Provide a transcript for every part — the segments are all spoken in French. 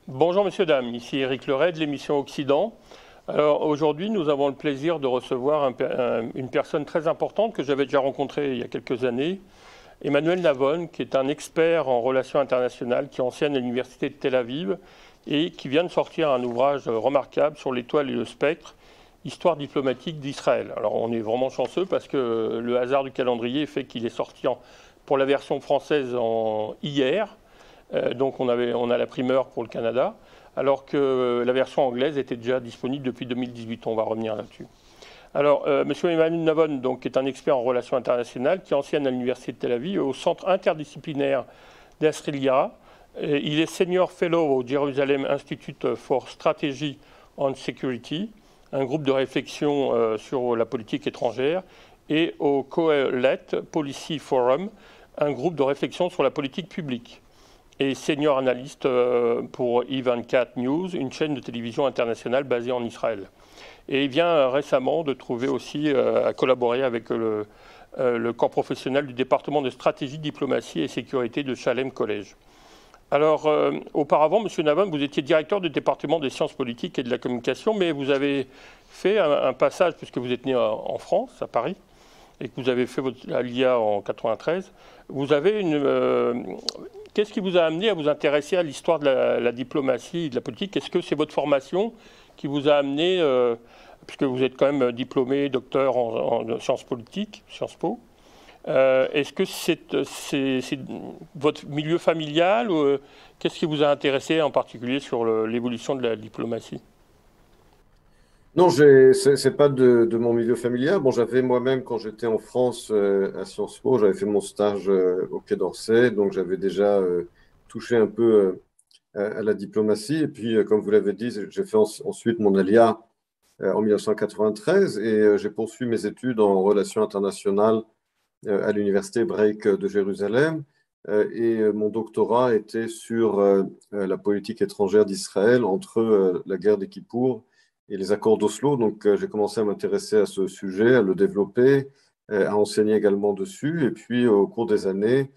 Bonjour messieurs, dames, ici Éric Leray de l'émission Occident. Alors aujourd'hui, nous avons le plaisir de recevoir une personne très importante que j'avais déjà rencontrée il y a quelques années, Emmanuel Navon, qui est un expert en relations internationales, qui enseigne à l'université de Tel Aviv et qui vient de sortir un ouvrage remarquable sur l'étoile et le spectre, Histoire diplomatique d'Israël. Alors on est vraiment chanceux parce que le hasard du calendrier fait qu'il est sorti pour la version française hier. Donc on a la primeur pour le Canada, alors que la version anglaise était déjà disponible depuis 2018. On va revenir là-dessus. Alors, M. Emmanuel Navon, donc, qui est un expert en relations internationales, qui enseigne à l'Université de Tel Aviv, au Centre interdisciplinaire d'Asrilia. Il est Senior Fellow au Jerusalem Institute for Strategy on Security, un groupe de réflexion sur la politique étrangère, et au Kohelet Policy Forum, un groupe de réflexion sur la politique publique. Et senior analyste pour E24 News, une chaîne de télévision internationale basée en Israël. Et il vient récemment de trouver aussi à collaborer avec le corps professionnel du département de stratégie, diplomatie et sécurité de Shalem College. Alors, auparavant, M. Navon, vous étiez directeur du département des sciences politiques et de la communication, mais vous avez fait un passage, puisque vous êtes né en France, à Paris, et que vous avez fait votre l'IA en 93, vous avez qu'est-ce qui vous a amené à vous intéresser à l'histoire de la diplomatie et de la politique? Est-ce que c'est votre formation qui vous a amené, puisque vous êtes quand même diplômé, docteur en sciences politiques, Sciences Po, est-ce que c'est votre milieu familial ou qu'est-ce qui vous a intéressé en particulier sur l'évolution de la diplomatie? Non, c'est pas de mon milieu familial. Bon, j'avais moi-même, quand j'étais en France à Sciences Po, j'avais fait mon stage au Quai d'Orsay, donc j'avais déjà touché un peu à la diplomatie. Et puis, comme vous l'avez dit, j'ai fait ensuite mon ALIA en 1993 et j'ai poursuivi mes études en relations internationales à l'Université hébraïque de Jérusalem. Et mon doctorat était sur la politique étrangère d'Israël entre la guerre des Kippour et les accords d'Oslo. Donc, j'ai commencé à m'intéresser à ce sujet, à le développer, à enseigner également dessus. Et puis, au cours des années,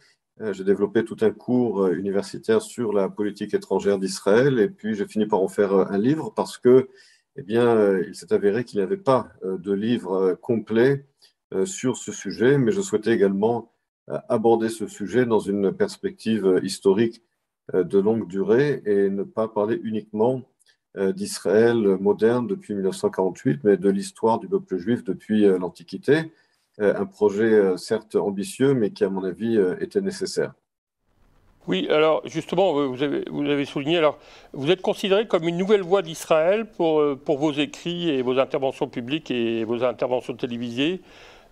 j'ai développé tout un cours universitaire sur la politique étrangère d'Israël. Et puis, j'ai fini par en faire un livre parce que, eh bien, il s'est avéré qu'il n'y avait pas de livre complet sur ce sujet, mais je souhaitais également aborder ce sujet dans une perspective historique de longue durée et ne pas parler uniquement d'Israël moderne depuis 1948, mais de l'histoire du peuple juif depuis l'Antiquité. Un projet certes ambitieux, mais qui, à mon avis, était nécessaire. Oui, alors justement, vous avez souligné, alors vous êtes considéré comme une nouvelle voix d'Israël pour vos écrits et vos interventions publiques et vos interventions télévisées.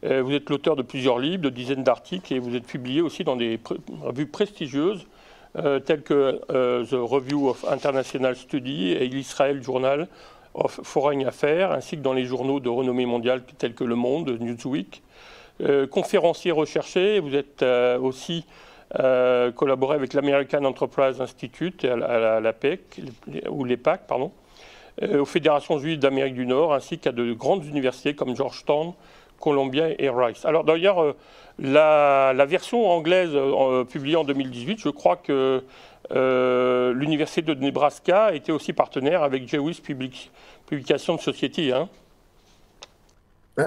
Vous êtes l'auteur de plusieurs livres, de dizaines d'articles, et vous êtes publié aussi dans des revues prestigieuses telles que The Review of International Study et l'Israel Journal of Foreign Affairs, ainsi que dans les journaux de renommée mondiale tels que Le Monde, Newsweek. Conférencier recherché, vous êtes aussi collaboré avec l'American Enterprise Institute à la PEC, ou l'EPAC, pardon, aux fédérations juives d'Amérique du Nord, ainsi qu'à de grandes universités comme Georgetown, Columbia et Rice. Alors d'ailleurs, la version anglaise publiée en 2018, je crois que l'université de Nebraska était aussi partenaire avec Jewish Publication Society. Hein.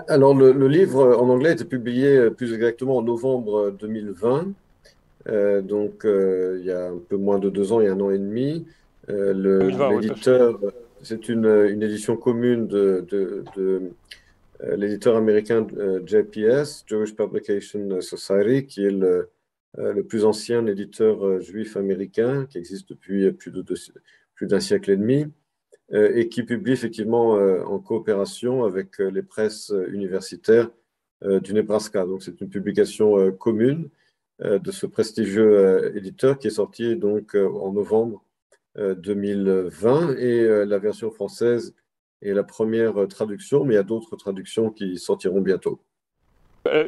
Alors, le livre en anglais a été publié plus exactement en novembre 2020. Donc, il y a un peu moins de 2 ans, il y a 1 an et demi. 2020, oui, L'éditeur, c'est une édition commune de l'éditeur américain JPS, Jewish Publication Society, qui est le plus ancien éditeur juif américain, qui existe depuis plus d'un siècle et demi, et qui publie effectivement en coopération avec les presses universitaires du Nebraska. Donc, c'est une publication commune de ce prestigieux éditeur qui est sorti donc en novembre 2020 et la version française est la première traduction, mais il y a d'autres traductions qui sortiront bientôt.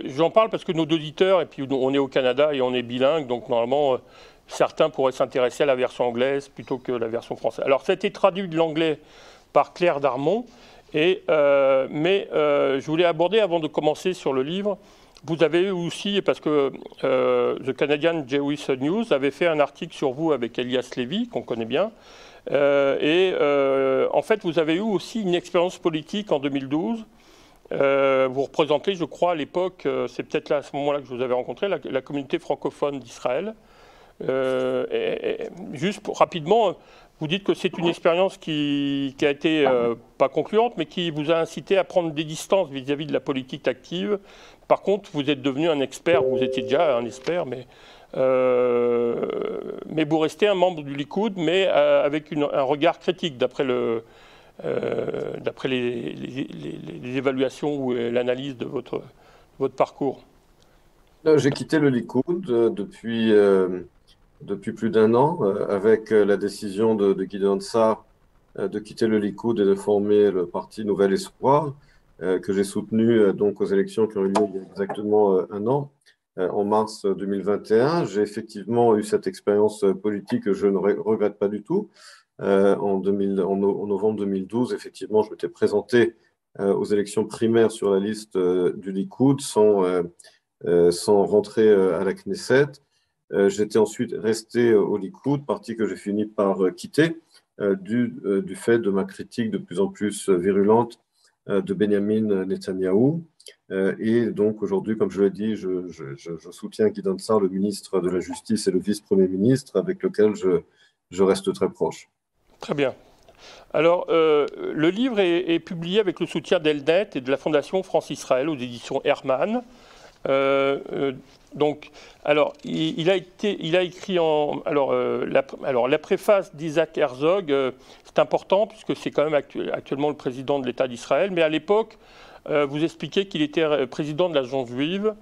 J'en parle parce que nos auditeurs, et puis on est au Canada et on est bilingue, donc normalement certains pourraient s'intéresser à la version anglaise plutôt que la version française. Alors ça a été traduit de l'anglais par Claire Darmon, mais je voulais aborder avant de commencer sur le livre vous avez eu aussi, parce que The Canadian Jewish News avait fait un article sur vous avec Elias Lévy, qu'on connaît bien, en fait, vous avez eu aussi une expérience politique en 2012. Vous représentez, je crois, à l'époque, c'est peut-être là, à ce moment-là que je vous avais rencontré, la communauté francophone d'Israël. Juste rapidement, vous dites que c'est une expérience qui a été pas concluante, mais qui vous a incité à prendre des distances vis-à-vis de la politique active. Par contre, vous êtes devenu un expert, vous étiez déjà un expert, mais vous restez un membre du Likoud, mais avec un regard critique d'après les évaluations ou l'analyse de votre parcours. J'ai quitté le Likoud depuis plus d'un an, avec la décision de Gideon Sa'ar de quitter le Likoud et de former le parti Nouvel Espoir, que j'ai soutenu donc aux élections qui ont eu lieu il y a exactement un an, en mars 2021. J'ai effectivement eu cette expérience politique que je ne regrette pas du tout. En novembre 2012, effectivement, je m'étais présenté aux élections primaires sur la liste du Likoud sans rentrer à la Knesset. J'étais ensuite resté au Likoud, parti que j'ai fini par quitter du fait de ma critique de plus en plus virulente de Benjamin Netanyahou. Et donc aujourd'hui, comme je l'ai dit, je soutiens Gideon Sa'ar, le ministre de la Justice et le vice-premier ministre, avec lequel je reste très proche. Très bien. Alors, le livre est publié avec le soutien d'Elnet et de la Fondation France-Israël aux éditions Hermann. Donc, alors, il a écrit la préface d'Isaac Herzog, c'est important puisque c'est quand même actuellement le président de l'État d'Israël, mais à l'époque, vous expliquez qu'il était président de l'Agence juive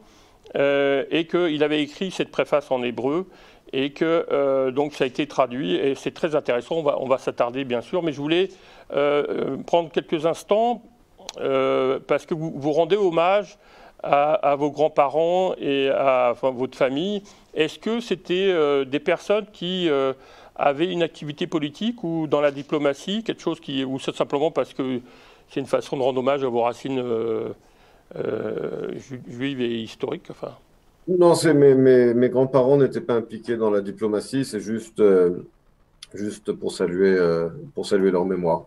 et qu'il avait écrit cette préface en hébreu et que donc ça a été traduit et c'est très intéressant, on va s'attarder bien sûr, mais je voulais prendre quelques instants parce que vous rendez hommage à vos grands-parents et à votre famille. Est-ce que c'était des personnes qui avaient une activité politique ou dans la diplomatie, quelque chose ou c'est simplement parce que c'est une façon de rendre hommage à vos racines juives et historiques, enfin. Non, mes grands-parents n'étaient pas impliqués dans la diplomatie, c'est juste pour saluer leur mémoire.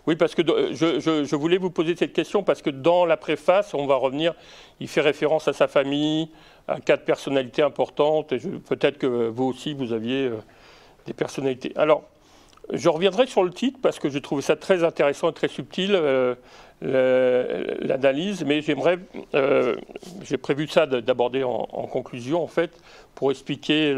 Oui, parce que je voulais vous poser cette question parce que dans la préface, on va revenir, il fait référence à sa famille, à 4 personnalités importantes, et peut-être que vous aussi, vous aviez des personnalités. Alors, je reviendrai sur le titre parce que j'ai trouvé ça très intéressant et très subtil, l'analyse, mais j'ai prévu ça d'aborder en conclusion, en fait, pour expliquer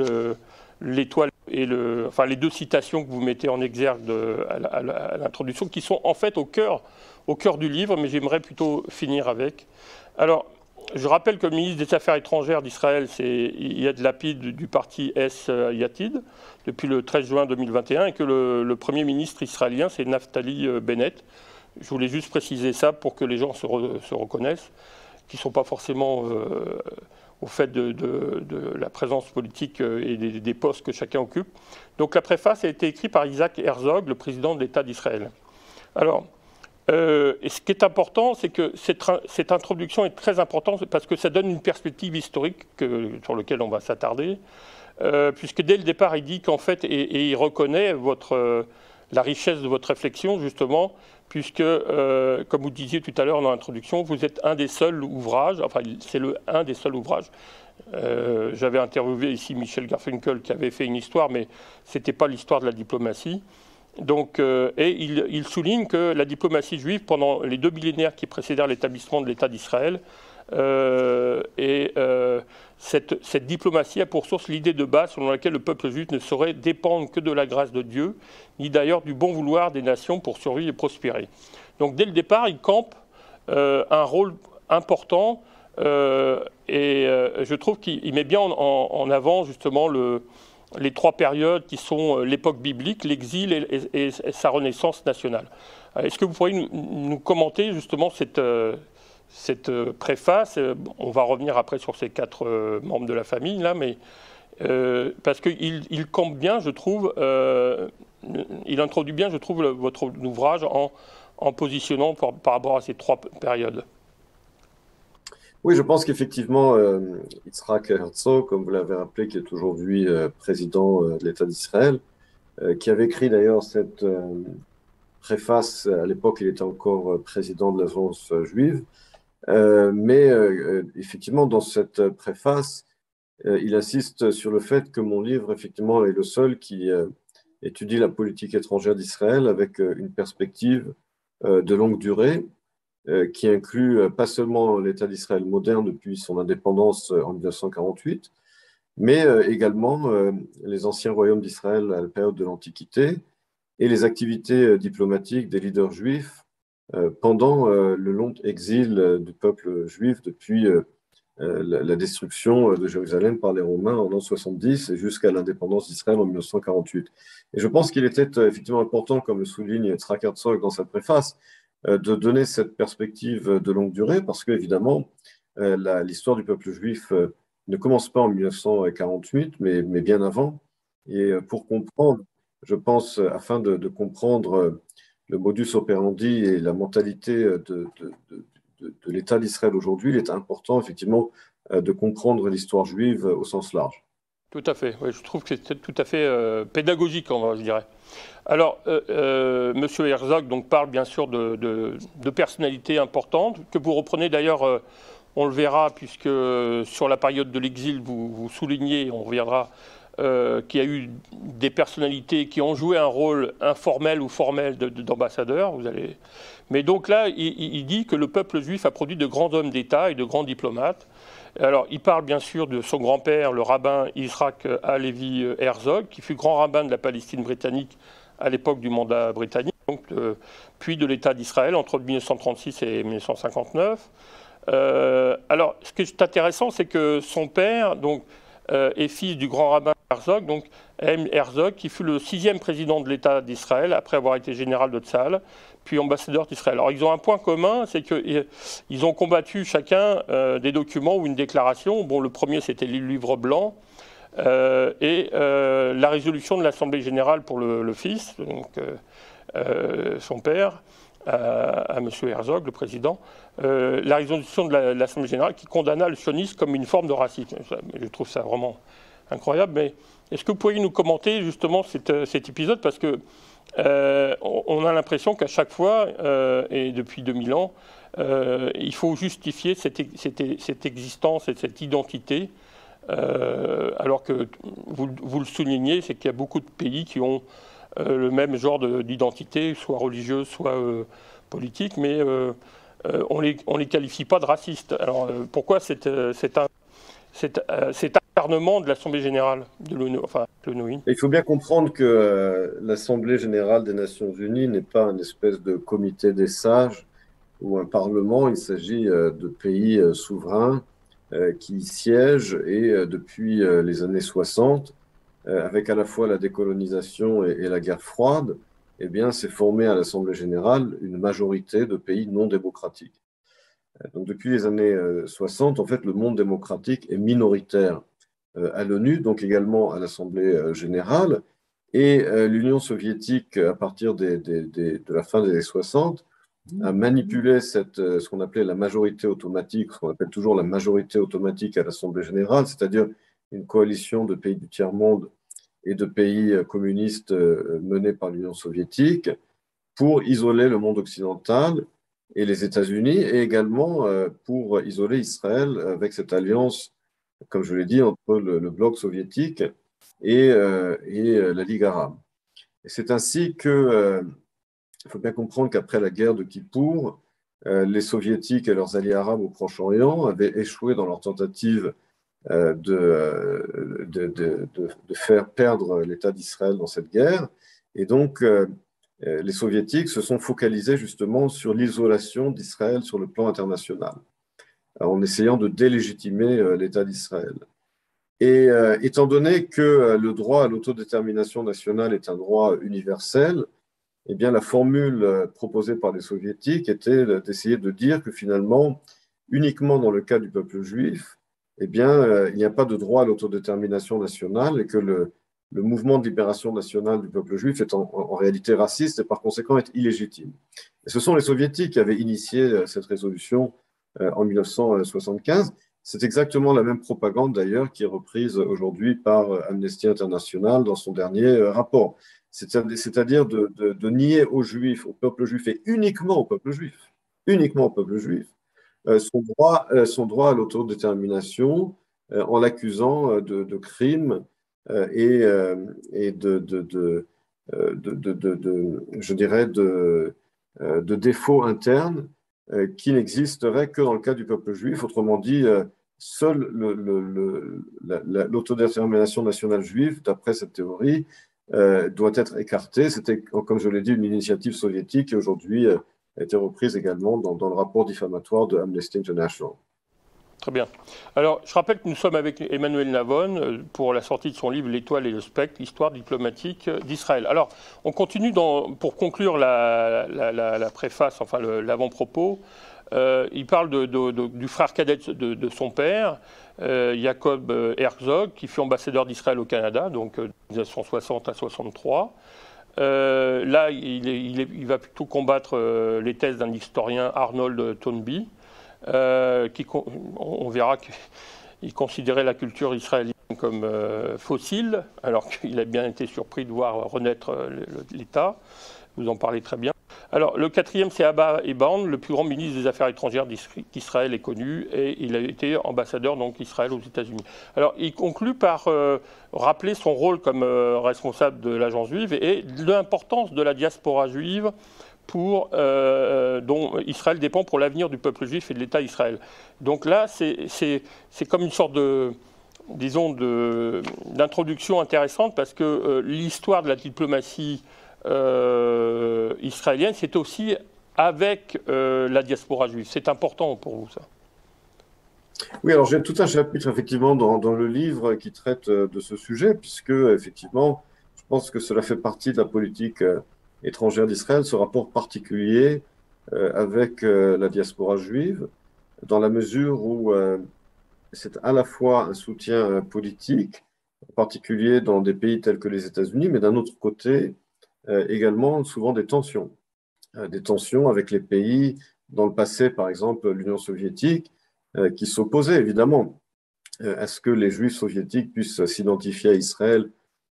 l'étoile et les 2 citations que vous mettez en exergue à l'introduction, qui sont en fait au cœur du livre, mais j'aimerais plutôt finir avec. Alors, je rappelle que le ministre des Affaires étrangères d'Israël, c'est Yair Lapid du parti S Yatid, depuis le 13 juin 2021, et que le Premier ministre israélien, c'est Naftali Bennett. Je voulais juste préciser ça pour que les gens se reconnaissent, qui ne sont pas forcément au fait de la présence politique et des postes que chacun occupe. Donc la préface a été écrite par Isaac Herzog, le président de l'État d'Israël. Alors, et ce qui est important, c'est que cette introduction est très importante parce que ça donne une perspective historique sur laquelle on va s'attarder, puisque dès le départ, il dit qu'en fait, et il reconnaît la richesse de votre réflexion, justement, puisque, comme vous disiez tout à l'heure dans l'introduction, vous êtes un des seuls ouvrages, enfin, c'est un des seuls ouvrages. J'avais interviewé ici Michel Garfinkel qui avait fait une histoire, mais ce n'était pas l'histoire de la diplomatie. Donc, et il souligne que la diplomatie juive, pendant les 2 millénaires qui précédèrent l'établissement de l'État d'Israël, cette diplomatie a pour source l'idée de base selon laquelle le peuple juif ne saurait dépendre que de la grâce de Dieu, ni d'ailleurs du bon vouloir des nations pour survivre et prospérer. Donc dès le départ, il campe un rôle important et je trouve qu'il met bien en avant justement les 3 périodes qui sont l'époque biblique, l'exil et sa renaissance nationale. Est-ce que vous pourriez nous commenter justement cette préface? On va revenir après sur ces 4 membres de la famille, là, mais parce qu'il campe bien, je trouve, il introduit bien, je trouve, votre ouvrage en positionnant par rapport à ces 3 périodes. Oui, je pense qu'effectivement, Yitzhak Herzog, comme vous l'avez rappelé, qui est aujourd'hui président de l'État d'Israël, qui avait écrit d'ailleurs cette préface, à l'époque il était encore président de l'agence juive, mais effectivement dans cette préface, il insiste sur le fait que mon livre effectivement est le seul qui étudie la politique étrangère d'Israël avec une perspective de longue durée qui inclut pas seulement l'État d'Israël moderne depuis son indépendance en 1948, mais également les anciens royaumes d'Israël à la période de l'Antiquité et les activités diplomatiques des leaders juifs pendant le long exil du peuple juif depuis la destruction de Jérusalem par les Romains en l'an 70 et jusqu'à l'indépendance d'Israël en 1948. Et je pense qu'il était effectivement important, comme le souligne Yitzhak Herzog dans sa préface, de donner cette perspective de longue durée, parce qu'évidemment, l'histoire du peuple juif ne commence pas en 1948, mais bien avant. Et pour comprendre, je pense, afin de comprendre le modus operandi et la mentalité de l'État d'Israël aujourd'hui, il est important, effectivement, de comprendre l'histoire juive au sens large. Tout à fait, oui, je trouve que c'est tout à fait pédagogique, je dirais. Alors, Monsieur Herzog donc, parle bien sûr de personnalités importantes, que vous reprenez d'ailleurs, on le verra, puisque sur la période de l'exil, vous soulignez, on reviendra, qu'il y a eu des personnalités qui ont joué un rôle informel ou formel d'ambassadeur. Mais donc là, il dit que le peuple juif a produit de grands hommes d'État et de grands diplomates. Alors, il parle bien sûr de son grand-père, le rabbin Yitzhak Halevi Herzog, qui fut grand rabbin de la Palestine britannique à l'époque du mandat britannique, donc, puis de l'État d'Israël entre 1936 et 1959. Alors, ce qui est intéressant, c'est que son père est fils du grand rabbin Herzog, donc Haim Herzog, qui fut le 6e président de l'État d'Israël après avoir été général de Tzahal, puis ambassadeur d'Israël. Alors, ils ont un point commun, c'est qu'ils ont combattu chacun des documents ou une déclaration. Bon, le premier, c'était le livre blanc. Et la résolution de l'Assemblée générale pour le fils, donc son père, à M. Herzog, le président, la résolution de l'Assemblée générale qui condamna le sionisme comme une forme de racisme. Je trouve ça vraiment incroyable. Mais est-ce que vous pourriez nous commenter justement cet épisode? Parce que on a l'impression qu'à chaque fois, et depuis 2000 ans, il faut justifier cette existence et cette identité. Alors que vous le soulignez, c'est qu'il y a beaucoup de pays qui ont le même genre d'identité, soit religieuse, soit politique, mais on les qualifie pas de racistes. Alors pourquoi cet acharnement de l'Assemblée générale de l'ONU, enfin l'ONU? Il faut bien comprendre que l'Assemblée générale des Nations unies n'est pas une espèce de comité des sages ou un parlement. Il s'agit de pays souverains qui siègent et depuis les années 60, avec à la fois la décolonisation et la guerre froide, eh bien, s'est formé à l'Assemblée générale une majorité de pays non démocratiques. Donc, depuis les années 60, en fait, le monde démocratique est minoritaire à l'ONU, donc également à l'Assemblée générale. Et l'Union soviétique, à partir de la fin des années 60, a manipulé ce qu'on appelait la majorité automatique, ce qu'on appelle toujours la majorité automatique à l'Assemblée générale, c'est-à-dire une coalition de pays du tiers-monde et de pays communistes menés par l'Union soviétique pour isoler le monde occidental et les États-Unis, et également pour isoler Israël avec cette alliance, comme je l'ai dit, entre le bloc soviétique et la Ligue arabe. Et c'est ainsi que il faut bien comprendre qu'après la guerre de Kippour, les soviétiques et leurs alliés arabes au Proche-Orient avaient échoué dans leur tentative de faire perdre l'État d'Israël dans cette guerre. Et donc, les soviétiques se sont focalisés justement sur l'isolation d'Israël sur le plan international, en essayant de délégitimer l'État d'Israël. Et étant donné que le droit à l'autodétermination nationale est un droit universel, eh bien, la formule proposée par les soviétiques était d'essayer de dire que finalement, uniquement dans le cas du peuple juif, eh bien, il n'y a pas de droit à l'autodétermination nationale et que le mouvement de libération nationale du peuple juif est en réalité raciste et par conséquent est illégitime. Et ce sont les soviétiques qui avaient initié cette résolution en 1975. C'est exactement la même propagande d'ailleurs qui est reprise aujourd'hui par Amnesty International dans son dernier rapport. C'est-à-dire de nier aux Juifs, au peuple juif et uniquement au peuple juif, son droit à l'autodétermination en l'accusant de crimes et je dirais, de défauts internes qui n'existeraient que dans le cas du peuple juif. Autrement dit, seule l'autodétermination nationale juive, d'après cette théorie, doit être écartée. C'était, comme je l'ai dit, une initiative soviétique qui aujourd'hui a été reprise également dans le rapport diffamatoire de Amnesty International. Très bien. Alors, je rappelle que nous sommes avec Emmanuel Navon pour la sortie de son livre L'Étoile et le spectre, l'histoire diplomatique d'Israël. Alors, on continue pour conclure la préface, enfin l'avant-propos. Il parle du frère cadet de son père, Jacob Herzog, qui fut ambassadeur d'Israël au Canada, donc de 1960 à 1963. Là, il va plutôt combattre les thèses d'un historien, Arnold Toynbee, on verra qu'il considérait la culture israélienne comme fossile, alors qu'il a bien été surpris de voir renaître l'État. Vous en parlez très bien. Alors, le quatrième, c'est Abba Eban, le plus grand ministre des Affaires étrangères d'Israël est connu, et il a été ambassadeur d'Israël aux États-Unis. Alors, il conclut par rappeler son rôle comme responsable de l'agence juive et l'importance de la diaspora juive dont Israël dépend pour l'avenir du peuple juif et de l'État Israël. Donc là, c'est comme une sorte d'introduction intéressante parce que l'histoire de la diplomatie israélienne, c'est aussi avec la diaspora juive. C'est important pour vous, ça? Oui, alors j'ai tout un chapitre effectivement dans le livre qui traite de ce sujet, puisque effectivement, je pense que cela fait partie de la politique étrangère d'Israël, ce rapport particulier avec la diaspora juive, dans la mesure où c'est à la fois un soutien politique, en particulier dans des pays tels que les États-Unis, mais d'un autre côté, également souvent des tensions avec les pays, dans le passé, par exemple, l'Union soviétique, qui s'opposaient évidemment à ce que les Juifs soviétiques puissent s'identifier à Israël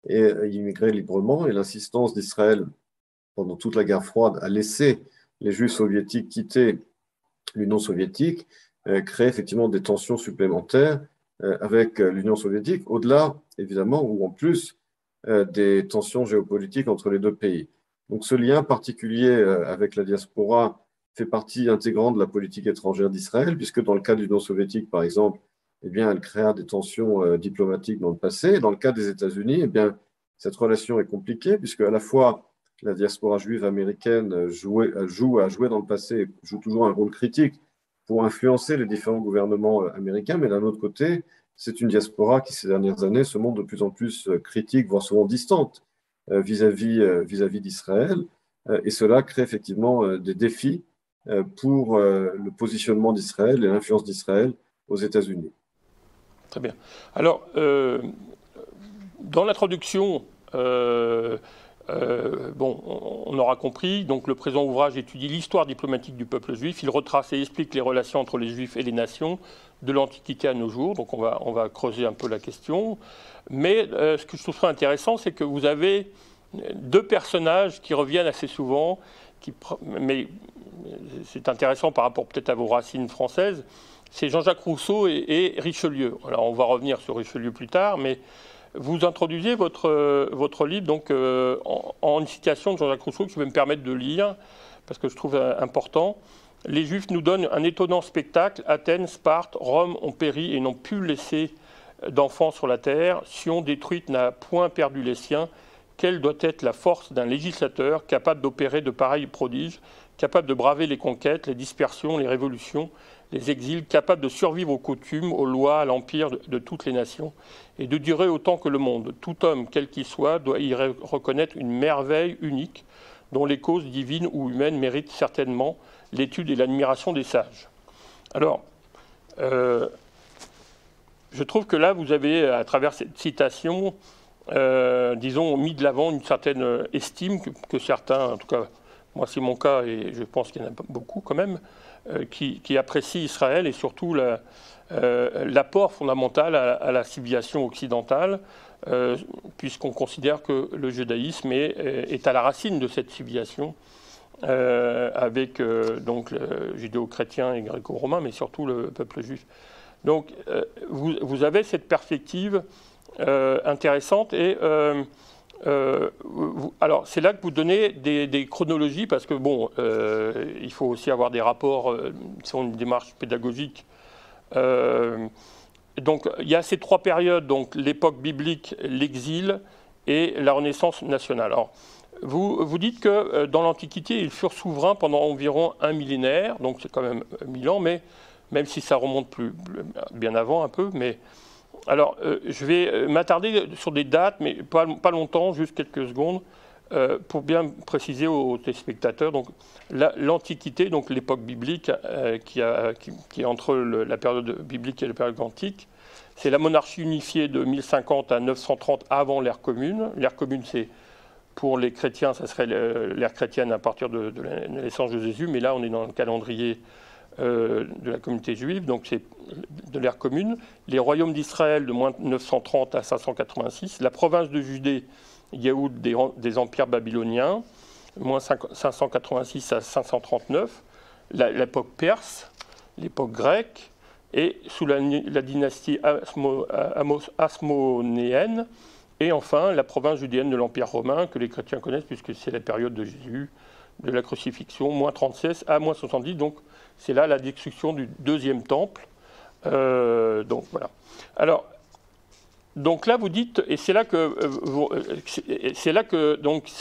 et immigrer librement, et l'insistance d'Israël pendant toute la guerre froide à laisser les Juifs soviétiques quitter l'Union soviétique, crée effectivement des tensions supplémentaires avec l'Union soviétique, au-delà, évidemment, ou en plus des tensions géopolitiques entre les deux pays. Donc ce lien particulier avec la diaspora fait partie intégrante de la politique étrangère d'Israël, puisque dans le cas de l'Union soviétique, par exemple, eh bien, elle créa des tensions diplomatiques dans le passé. Dans le cas des États-Unis, eh bien, cette relation est compliquée, puisque à la fois la diaspora juive américaine a joué dans le passé, joue toujours un rôle critique pour influencer les différents gouvernements américains, mais d'un autre côté, c'est une diaspora qui, ces dernières années, se montre de plus en plus critique, voire souvent distante vis-à-vis d'Israël. Et cela crée effectivement des défis pour le positionnement d'Israël et l'influence d'Israël aux États-Unis. Très bien. Alors, dans l'introduction, on aura compris, donc le présent ouvrage étudie l'histoire diplomatique du peuple juif. Il retrace et explique les relations entre les Juifs et les nations de l'Antiquité à nos jours. Donc on va creuser un peu la question. Mais ce que je trouve intéressant, c'est que vous avez deux personnages qui reviennent assez souvent, mais c'est intéressant par rapport peut-être à vos racines françaises. C'est Jean-Jacques Rousseau et Richelieu. Alors on va revenir sur Richelieu plus tard, mais vous introduisez votre livre donc, en une citation de Jean-Jacques Rousseau que je vais me permettre de lire, parce que je trouve important. « Les Juifs nous donnent un étonnant spectacle. Athènes, Sparte, Rome ont péri et n'ont pu laisser d'enfants sur la terre. Sion détruite n'a point perdu les siens. Quelle doit être la force d'un législateur capable d'opérer de pareils prodiges, capable de braver les conquêtes, les dispersions, les révolutions, les exils, capable de survivre aux coutumes, aux lois, à l'empire de toutes les nations, et de durer autant que le monde. Tout homme, quel qu'il soit, doit y reconnaître une merveille unique, dont les causes divines ou humaines méritent certainement l'étude et l'admiration des sages. » Alors, je trouve que là, vous avez, à travers cette citation, disons, mis de l'avant une certaine estime que certains, en tout cas moi c'est mon cas et je pense qu'il y en a beaucoup quand même, qui apprécient Israël et surtout l'apport fondamental à la civilisation occidentale, puisqu'on considère que le judaïsme est à la racine de cette civilisation, avec donc le judéo-chrétien et gréco-romain, mais surtout le peuple juif. Donc vous avez cette perspective intéressante et alors c'est là que vous donnez des chronologies parce que bon, il faut aussi avoir des rapports sur une démarche pédagogique. Donc il y a ces trois périodes, donc l'époque biblique, l'exil et la Renaissance nationale. Alors, vous dites que dans l'Antiquité, ils furent souverains pendant environ un millénaire, donc c'est quand même 1000 ans, mais même si ça remonte bien avant un peu. Mais alors, je vais m'attarder sur des dates, mais pas longtemps, juste quelques secondes, pour bien préciser aux téléspectateurs. Donc, l'Antiquité, donc l'époque biblique, qui est entre la période biblique et la période antique, c'est la monarchie unifiée de 1050 à 930 avant l'ère commune. L'ère commune, c'est pour les chrétiens, ça serait l'ère chrétienne à partir de la naissance de Jésus, mais là, on est dans le calendrier de la communauté juive, donc c'est de l'ère commune. Les royaumes d'Israël de moins 930 à 586, la province de Judée, Yéhoud des empires babyloniens, moins 586 à 539, l'époque perse, l'époque grecque, et sous la dynastie hasmonéenne, et enfin la province judéenne de l'Empire romain, que les chrétiens connaissent puisque c'est la période de Jésus, de la crucifixion, moins 36 à moins 70, donc c'est là la destruction du deuxième temple. Donc voilà. Alors, donc là vous dites, et c'est là que donc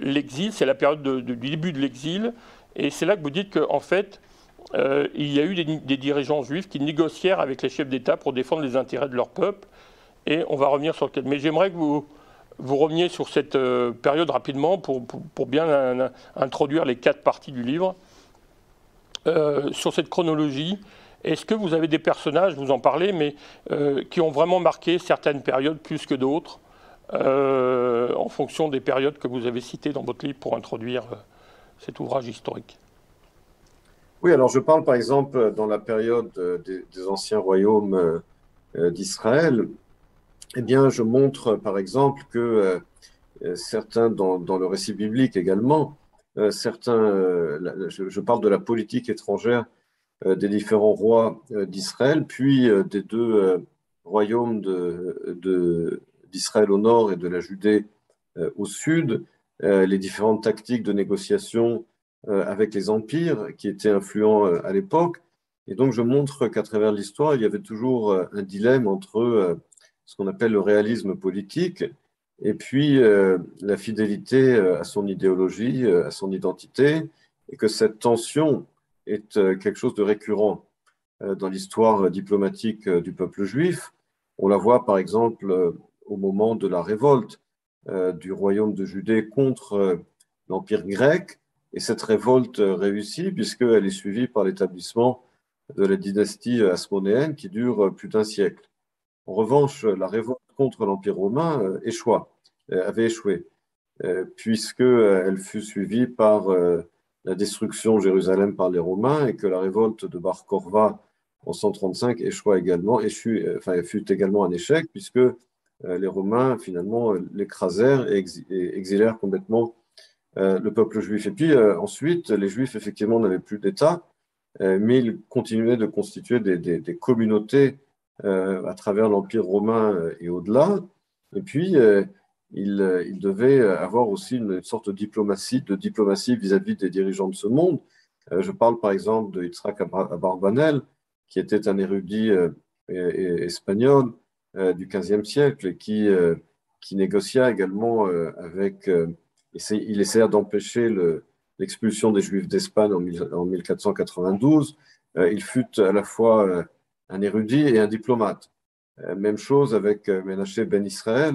l'exil, c'est la période du début de l'exil, et c'est là que vous dites qu'en fait, il y a eu des dirigeants juifs qui négocièrent avec les chefs d'État pour défendre les intérêts de leur peuple, et on va revenir sur lequel. Mais j'aimerais que vous reveniez sur cette période rapidement pour bien introduire les 4 parties du livre. Sur cette chronologie, est-ce que vous avez des personnages, vous en parlez, mais qui ont vraiment marqué certaines périodes plus que d'autres, en fonction des périodes que vous avez citées dans votre livre pour introduire cet ouvrage historique? Oui, alors je parle par exemple dans la période des anciens royaumes d'Israël. Eh bien, je montre par exemple que certains, dans le récit biblique également, je parle de la politique étrangère des différents rois d'Israël, puis des deux royaumes d'Israël au nord et de la Judée au sud, les différentes tactiques de négociation avec les empires qui étaient influents à l'époque. Et donc, je montre qu'à travers l'histoire, il y avait toujours un dilemme entre ce qu'on appelle le réalisme politique et puis la fidélité à son idéologie, à son identité, et que cette tension est quelque chose de récurrent dans l'histoire diplomatique du peuple juif. On la voit par exemple au moment de la révolte du royaume de Judée contre l'Empire grec, et cette révolte réussit puisqu'elle est suivie par l'établissement de la dynastie hasmonéenne qui dure plus d'un siècle. En revanche, la révolte contre l'Empire romain avait échoué, puisqu'elle fut suivie par la destruction de Jérusalem par les Romains et que la révolte de Bar Korva en 135 fut également un échec, puisque les Romains finalement l'écrasèrent et exilèrent complètement le peuple juif. Et puis ensuite, les Juifs effectivement n'avaient plus d'État, mais ils continuaient de constituer des communautés à travers l'Empire romain et au-delà. Et puis, il devait avoir aussi une sorte de diplomatie vis-à-vis des dirigeants de ce monde. Je parle par exemple de Yitzhak Abarbanel, qui était un érudit espagnol du XVe siècle et qui négocia également il essaya d'empêcher l'expulsion des Juifs d'Espagne en 1492. Il fut à la fois un érudit et un diplomate. Même chose avec Menaché Ben Israël,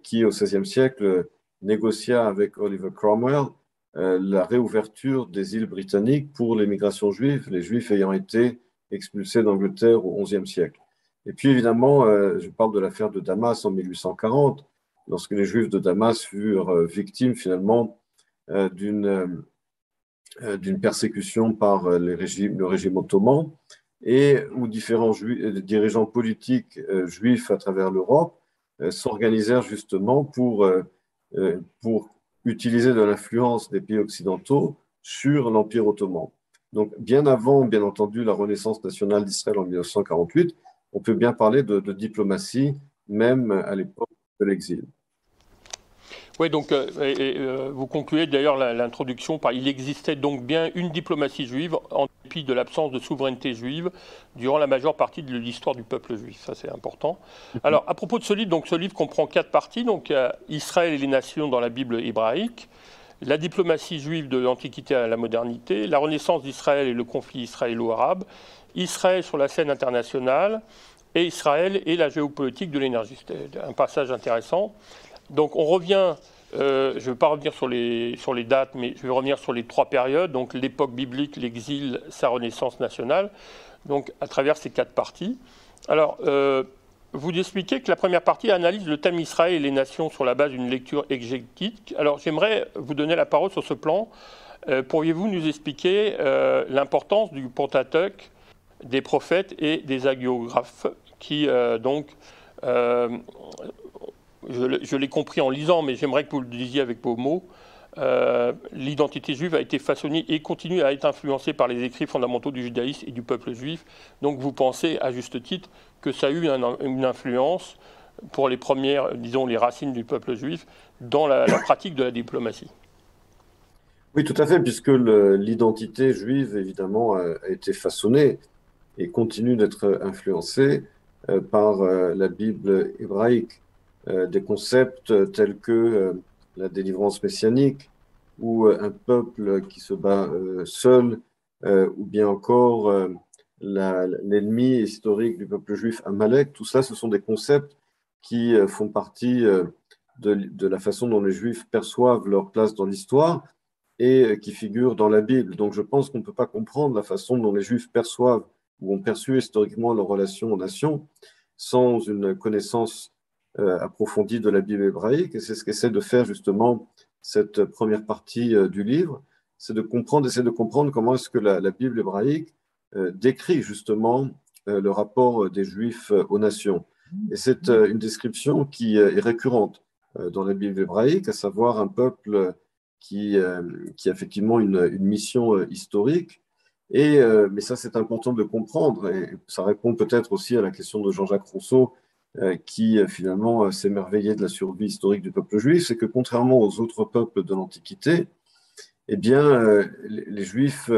qui au XVIe siècle négocia avec Oliver Cromwell la réouverture des îles britanniques pour l'émigration juive, les Juifs ayant été expulsés d'Angleterre au XIe siècle. Et puis évidemment, je parle de l'affaire de Damas en 1840, lorsque les Juifs de Damas furent victimes finalement euh, d'une d'une persécution par le régime ottoman, et où différents dirigeants politiques juifs à travers l'Europe s'organisèrent justement pour utiliser de l'influence des pays occidentaux sur l'Empire ottoman. Donc, bien avant, bien entendu, la renaissance nationale d'Israël en 1948, on peut bien parler de diplomatie, même à l'époque de l'exil. Oui, donc vous concluez d'ailleurs l'introduction par il existait donc bien une diplomatie juive en dépit de l'absence de souveraineté juive durant la majeure partie de l'histoire du peuple juif. Ça, c'est important. Alors, à propos de ce livre, donc ce livre comprend 4 parties. Donc, il y a Israël et les nations dans la Bible hébraïque, la diplomatie juive de l'Antiquité à la modernité, la renaissance d'Israël et le conflit israélo-arabe, Israël sur la scène internationale et Israël et la géopolitique de l'énergie. C'était un passage intéressant. Donc on revient, je ne vais pas revenir sur les dates, mais je vais revenir sur les 3 périodes, donc l'époque biblique, l'exil, sa renaissance nationale, donc à travers ces 4 parties. Alors, vous expliquez que la première partie analyse le thème Israël et les nations sur la base d'une lecture exégétique. Alors j'aimerais vous donner la parole sur ce plan. Pourriez-vous nous expliquer l'importance du Pentateuque, des prophètes et des hagiographes qui je l'ai compris en lisant, mais j'aimerais que vous le disiez avec vos mots. L'identité juive a été façonnée et continue à être influencée par les écrits fondamentaux du judaïsme et du peuple juif. Donc vous pensez, à juste titre, que ça a eu une influence pour les premières, disons, les racines du peuple juif dans la pratique de la diplomatie. Oui, tout à fait, puisque l'identité juive, évidemment, a été façonnée et continue d'être influencée par la Bible hébraïque. Des concepts tels que la délivrance messianique ou un peuple qui se bat seul, ou bien encore l'ennemi historique du peuple juif, Amalek. Tout ça, ce sont des concepts qui font partie de la façon dont les Juifs perçoivent leur place dans l'histoire et qui figurent dans la Bible. Donc je pense qu'on ne peut pas comprendre la façon dont les Juifs perçoivent ou ont perçu historiquement leur relation aux nations sans une connaissance approfondie de la Bible hébraïque. Et c'est ce qu'essaie de faire justement cette première partie du livre, c'est essayer de comprendre comment est-ce que la Bible hébraïque décrit justement le rapport des Juifs aux nations. Et c'est une description qui est récurrente dans la Bible hébraïque, à savoir un peuple qui a effectivement une mission historique. Mais ça, c'est important de comprendre, et ça répond peut-être aussi à la question de Jean-Jacques Rousseau, qui finalement s'émerveillait de la survie historique du peuple juif, c'est que contrairement aux autres peuples de l'Antiquité, eh bien, les Juifs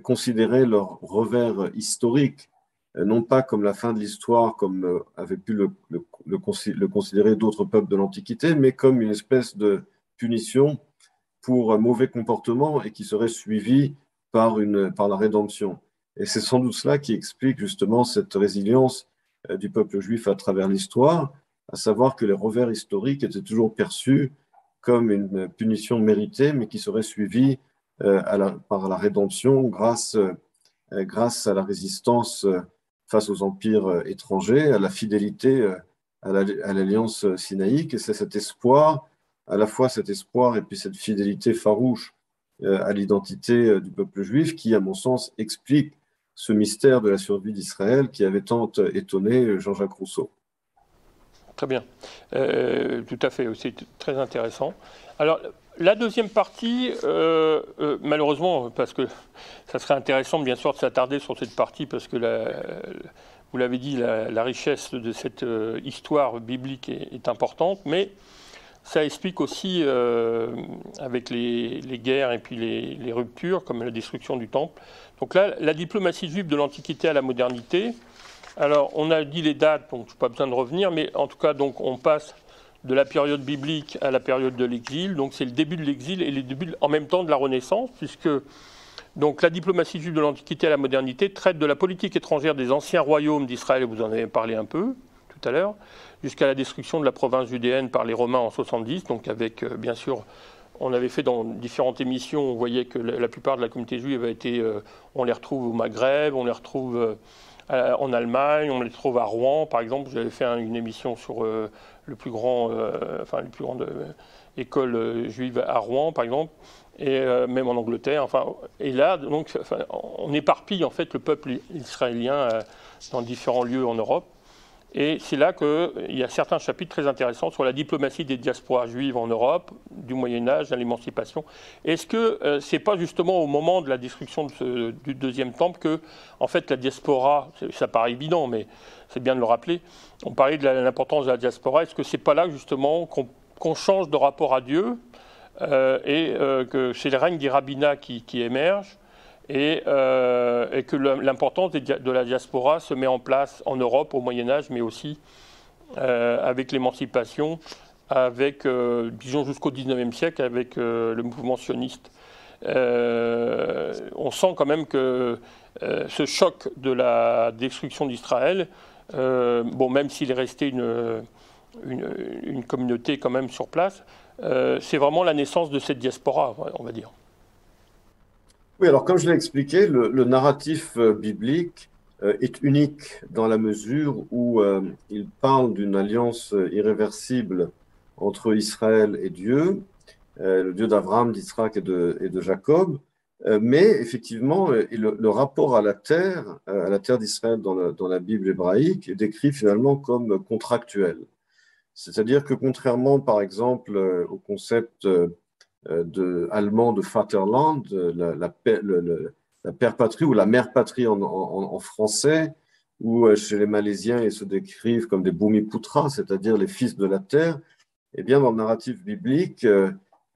considéraient leur revers historique non pas comme la fin de l'histoire, comme avaient pu le considérer d'autres peuples de l'Antiquité, mais comme une espèce de punition pour un mauvais comportement et qui serait suivi par la rédemption. Et c'est sans doute cela qui explique justement cette résilience du peuple juif à travers l'histoire, à savoir que les revers historiques étaient toujours perçus comme une punition méritée, mais qui serait suivie par la rédemption grâce à la résistance face aux empires étrangers, à la fidélité à l'alliance sinaïque. Et c'est cet espoir, à la fois cet espoir et puis cette fidélité farouche à l'identité du peuple juif qui, à mon sens, explique ce mystère de la survie d'Israël qui avait tant étonné Jean-Jacques Rousseau. Très bien. Tout à fait, c'est très intéressant. Alors, la deuxième partie, malheureusement, parce que ça serait intéressant bien sûr de s'attarder sur cette partie, parce que vous l'avez dit, la richesse de cette histoire biblique est importante, mais ça explique aussi, avec les guerres et puis les ruptures, comme la destruction du temple. Donc là, la diplomatie juive de l'Antiquité à la modernité. Alors, on a dit les dates, donc je n'ai pas besoin de revenir, mais en tout cas, donc, on passe de la période biblique à la période de l'exil. Donc, c'est le début de l'exil et le début en même temps de la Renaissance, puisque donc, la diplomatie juive de l'Antiquité à la modernité traite de la politique étrangère des anciens royaumes d'Israël, et vous en avez parlé un peu tout à l'heure, jusqu'à la destruction de la province judéenne par les Romains en 70, donc avec, bien sûr, on avait fait dans différentes émissions, on voyait que la plupart de la communauté juive a été, on les retrouve au Maghreb, on les retrouve en Allemagne, on les trouve à Rouen, par exemple. J'avais fait une émission sur le plus grand école juive à Rouen, par exemple, et même en Angleterre. Enfin, et là, donc, enfin, on éparpille en fait le peuple israélien dans différents lieux en Europe. Et c'est là qu'il y a certains chapitres très intéressants sur la diplomatie des diasporas juives en Europe, du Moyen-Âge, à l'émancipation. Est-ce que ce n'est pas justement au moment de la destruction du deuxième temple que, en fait, la diaspora, ça paraît évident, mais c'est bien de le rappeler, on parlait de l'importance de la diaspora, est-ce que ce n'est pas là justement qu'on change de rapport à Dieu et que c'est le règne des rabbinats qui émerge et que l'importance de la diaspora se met en place en Europe au Moyen-Âge, mais aussi avec l'émancipation, avec, disons, jusqu'au XIXe siècle, avec le mouvement sioniste. On sent quand même que ce choc de la destruction d'Israël, bon, même s'il est resté une communauté quand même sur place, c'est vraiment la naissance de cette diaspora, on va dire. Oui, alors comme je l'ai expliqué, le narratif biblique est unique dans la mesure où il parle d'une alliance irréversible entre Israël et Dieu, le Dieu d'Abraham, d'Isaac et de Jacob. Mais effectivement, le rapport à la terre d'Israël dans la Bible hébraïque est décrit finalement comme contractuel. C'est-à-dire que contrairement, par exemple, au concept allemand de Vaterland, la père patrie ou la mère patrie en français, ou chez les Malaisiens, ils se décrivent comme des Bhumiputras, c'est-à-dire les fils de la terre. Eh bien, dans le narratif biblique,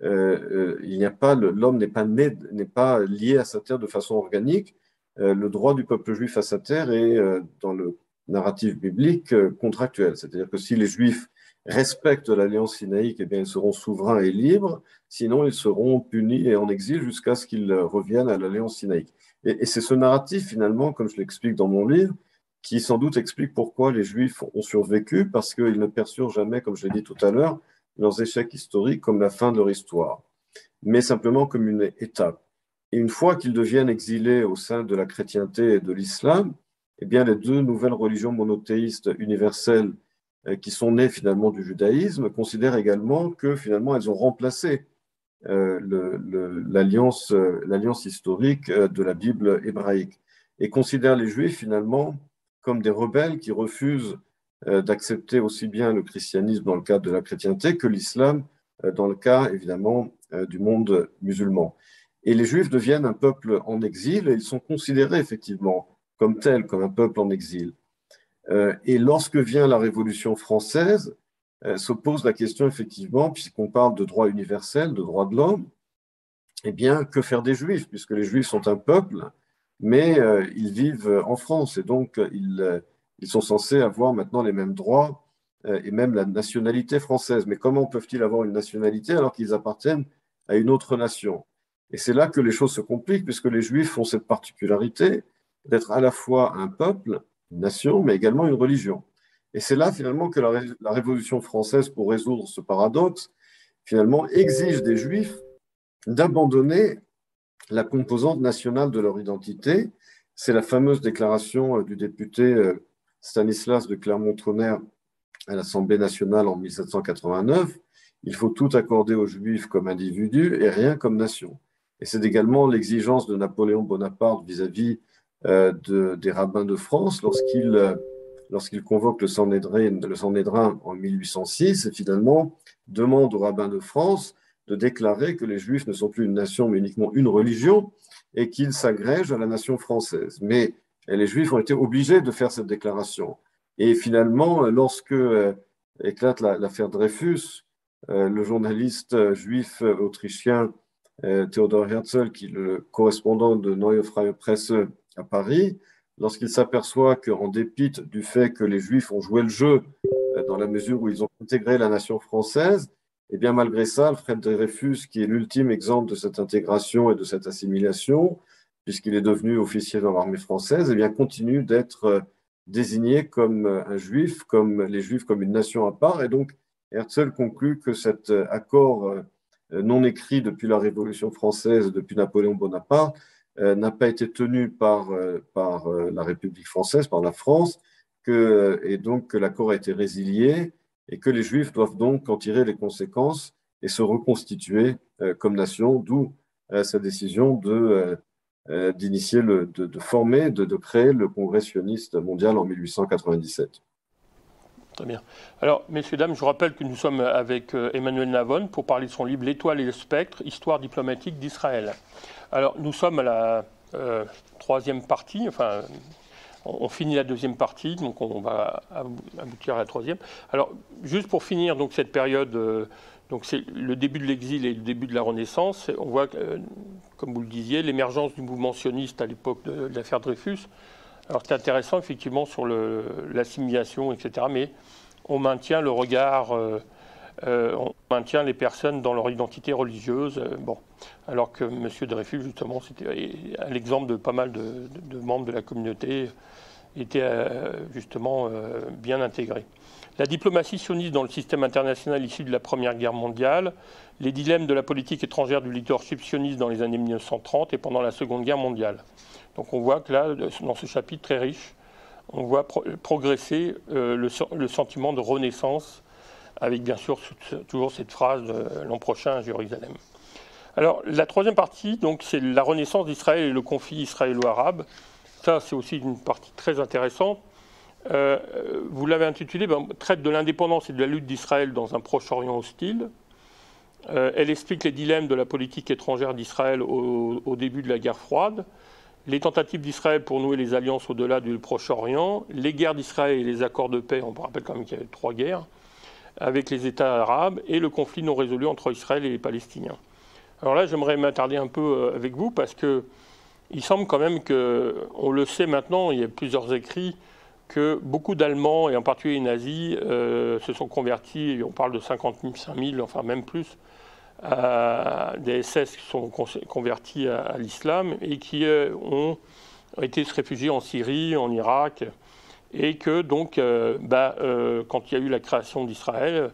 il n'y a pas l'homme n'est pas né, n'est pas lié à sa terre de façon organique. Le droit du peuple juif à sa terre est, dans le narratif biblique, contractuel. C'est-à-dire que si les Juifs respectent l'alliance sinaïque, eh bien, ils seront souverains et libres. Sinon, ils seront punis et en exil jusqu'à ce qu'ils reviennent à l'alliance sinaïque. Et c'est ce narratif, finalement, comme je l'explique dans mon livre, qui sans doute explique pourquoi les Juifs ont survécu, parce qu'ils ne perçurent jamais, comme je l'ai dit tout à l'heure, leurs échecs historiques comme la fin de leur histoire, mais simplement comme une étape. Et une fois qu'ils deviennent exilés au sein de la chrétienté et de l'islam, eh bien, les deux nouvelles religions monothéistes universelles qui sont nées finalement du judaïsme considèrent également que finalement elles ont remplacé l'alliance historique de la Bible hébraïque et considèrent les Juifs finalement comme des rebelles qui refusent d'accepter aussi bien le christianisme dans le cadre de la chrétienté que l'islam dans le cas évidemment du monde musulman. Et les Juifs deviennent un peuple en exil et ils sont considérés effectivement comme tels, comme un peuple en exil. Et lorsque vient la Révolution française, se pose la question effectivement, puisqu'on parle de droit universel, de droits de l'homme, eh bien, que faire des Juifs, puisque les Juifs sont un peuple, mais ils vivent en France et donc ils sont censés avoir maintenant les mêmes droits et même la nationalité française. Mais comment peuvent-ils avoir une nationalité alors qu'ils appartiennent à une autre nation? Et c'est là que les choses se compliquent, puisque les Juifs ont cette particularité d'être à la fois un peuple, une nation, mais également une religion. Et c'est là finalement que la Révolution française, pour résoudre ce paradoxe, finalement exige des Juifs d'abandonner la composante nationale de leur identité. C'est la fameuse déclaration du député Stanislas de Clermont-Tonnerre à l'Assemblée nationale en 1789. Il faut tout accorder aux Juifs comme individus et rien comme nation. Et c'est également l'exigence de Napoléon Bonaparte vis-à-vis des rabbins de France lorsqu'il convoque le Sanhédrin en 1806 et finalement demande aux rabbins de France de déclarer que les Juifs ne sont plus une nation, mais uniquement une religion, et qu'ils s'agrègent à la nation française. Mais les Juifs ont été obligés de faire cette déclaration. Et finalement, lorsque éclate l'affaire Dreyfus, le journaliste juif autrichien Theodor Herzl, qui est le correspondant de Neue Freie Presse à Paris, lorsqu'il s'aperçoit qu'en dépit du fait que les Juifs ont joué le jeu dans la mesure où ils ont intégré la nation française, et bien malgré ça, Alfred Dreyfus, qui est l'ultime exemple de cette intégration et de cette assimilation, puisqu'il est devenu officier dans l'armée française, et bien continue d'être désigné comme un juif, comme les Juifs comme une nation à part. Et donc Herzl conclut que cet accord non écrit depuis la Révolution française, depuis Napoléon Bonaparte, n'a pas été tenu par la République française, par la France, et donc que l'accord a été résilié et que les Juifs doivent donc en tirer les conséquences et se reconstituer comme nation, d'où sa décision d'initier, de former, de créer le Congrès sioniste mondial en 1897. Très bien. Alors, messieurs, dames, je vous rappelle que nous sommes avec Emmanuel Navon pour parler de son livre L'étoile et le spectre, histoire diplomatique d'Israël. Alors, nous sommes à la troisième partie, enfin, on finit la deuxième partie, donc on va aboutir à la troisième. Alors, juste pour finir donc, cette période, donc c'est le début de l'exil et le début de la Renaissance, on voit, comme vous le disiez, l'émergence du mouvement sioniste à l'époque de l'affaire Dreyfus. Alors c'est intéressant effectivement sur l'assimilation, etc. Mais on maintient le regard, on maintient les personnes dans leur identité religieuse. Bon, alors que M. Dreyfus, justement, c'était l'exemple de pas mal de membres de la communauté, était justement bien intégré. La diplomatie sioniste dans le système international issu de la Première Guerre mondiale, les dilemmes de la politique étrangère du leadership sioniste dans les années 1930 et pendant la Seconde Guerre mondiale. Donc on voit que là, dans ce chapitre très riche, on voit progresser le sentiment de renaissance, avec bien sûr toujours cette phrase l'an prochain à Jérusalem. Alors la troisième partie, donc, c'est la renaissance d'Israël et le conflit israélo-arabe. Ça, c'est aussi une partie très intéressante. Vous l'avez intitulée, traite de l'indépendance et de la lutte d'Israël dans un Proche-Orient hostile. Elle explique les dilemmes de la politique étrangère d'Israël au début de la guerre froide, les tentatives d'Israël pour nouer les alliances au-delà du Proche-Orient, les guerres d'Israël et les accords de paix, on me rappelle quand même qu'il y avait 3 guerres, avec les États arabes, et le conflit non résolu entre Israël et les Palestiniens. Alors là, j'aimerais m'attarder un peu avec vous, parce qu'il semble quand même que, on le sait maintenant, il y a plusieurs écrits, que beaucoup d'Allemands, et en particulier les nazis, se sont convertis, et on parle de 50 000, 5 000, enfin même plus, des SS qui sont convertis à l'islam et qui ont été se réfugier en Syrie, en Irak, et que donc, quand il y a eu la création d'Israël,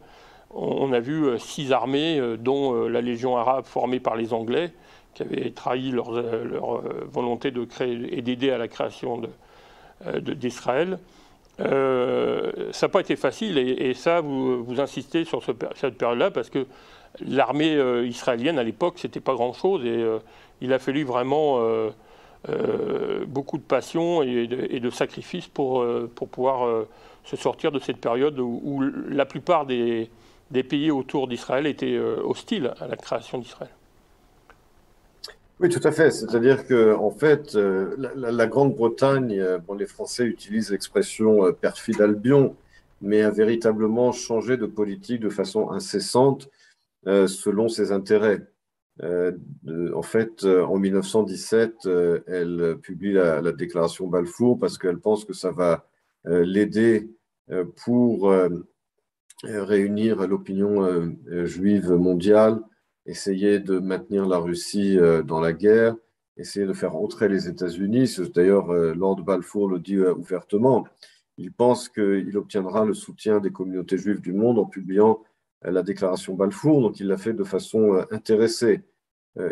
on a vu 6 armées, dont la Légion arabe formée par les Anglais, qui avaient trahi leur volonté de créer et d'aider à la création d'Israël. Ça n'a pas été facile, et ça, vous insistez sur cette période-là, parce que l'armée israélienne, à l'époque, c'était pas grand-chose, et il a fallu vraiment beaucoup de passion et de sacrifices pour pouvoir se sortir de cette période où la plupart des pays autour d'Israël étaient hostiles à la création d'Israël. Oui, tout à fait. C'est-à-dire que, en fait, la Grande-Bretagne, bon, les Français utilisent l'expression perfide Albion, mais a véritablement changé de politique de façon incessante selon ses intérêts. En fait, en 1917, elle publie la déclaration Balfour parce qu'elle pense que ça va l'aider pour réunir l'opinion juive mondiale, essayer de maintenir la Russie dans la guerre, essayer de faire entrer les États-Unis. D'ailleurs, Lord Balfour le dit ouvertement. Il pense qu'il obtiendra le soutien des communautés juives du monde en publiant la déclaration Balfour, donc il l'a fait de façon intéressée.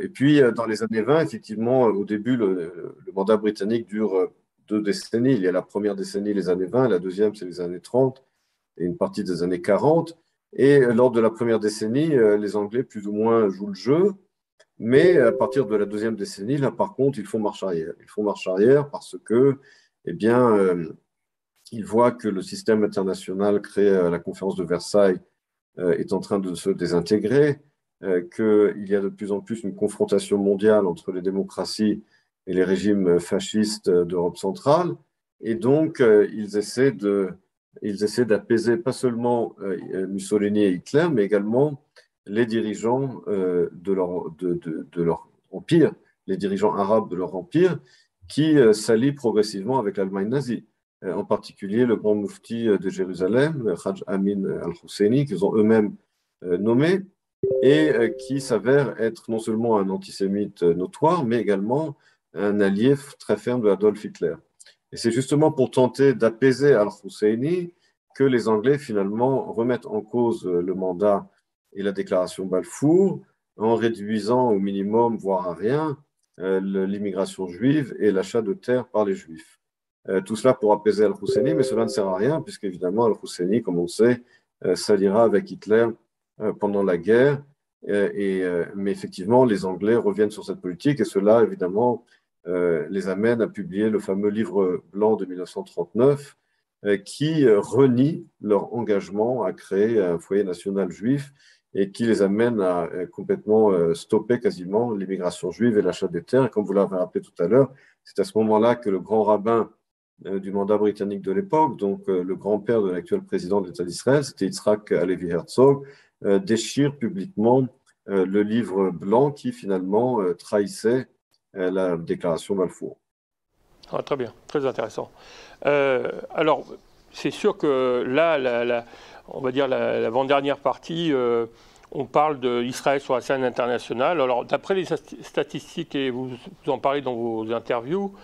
Et puis, dans les années 20, effectivement, au début, le mandat britannique dure 2 décennies. Il y a la première décennie, les années 20, la deuxième, c'est les années 30 et une partie des années 40. Et lors de la première décennie, les Anglais, plus ou moins, jouent le jeu. Mais à partir de la deuxième décennie, là, par contre, ils font marche arrière. Ils font marche arrière parce que, eh bien, ils voient que le système international créé à la conférence de Versailles est en train de se désintégrer, qu'il y a de plus en plus une confrontation mondiale entre les démocraties et les régimes fascistes d'Europe centrale. Et donc, ils essaient d'apaiser pas seulement Mussolini et Hitler, mais également les dirigeants de leur empire, les dirigeants arabes de leur empire, qui s'allient progressivement avec l'Allemagne nazie. En particulier le grand moufti de Jérusalem, Hajj Amin al-Husseini, qu'ils ont eux-mêmes nommé, et qui s'avère être non seulement un antisémite notoire, mais également un allié très ferme de Adolf Hitler. Et c'est justement pour tenter d'apaiser al-Husseini que les Anglais finalement remettent en cause le mandat et la déclaration Balfour en réduisant au minimum, voire à rien, l'immigration juive et l'achat de terres par les Juifs. Tout cela pour apaiser al-Husseini, mais cela ne sert à rien, puisqu'évidemment, al-Husseini, comme on le sait, s'alliera avec Hitler pendant la guerre, Mais effectivement, les Anglais reviennent sur cette politique et cela, évidemment, les amène à publier le fameux livre blanc de 1939 qui renie leur engagement à créer un foyer national juif et qui les amène à complètement stopper quasiment l'immigration juive et l'achat des terres. Et comme vous l'avez rappelé tout à l'heure, c'est à ce moment-là que le grand rabbin du mandat britannique de l'époque, donc le grand-père de l'actuel président de l'État d'Israël, c'était Yitzhak Halevi Herzog, déchire publiquement le livre blanc qui finalement trahissait la déclaration Balfour. Ah, très bien, très intéressant. Alors, c'est sûr que là, on va dire l'avant-dernière partie, on parle d'Israël sur la scène internationale. Alors, d'après les statistiques, et vous en parlez dans vos interviews,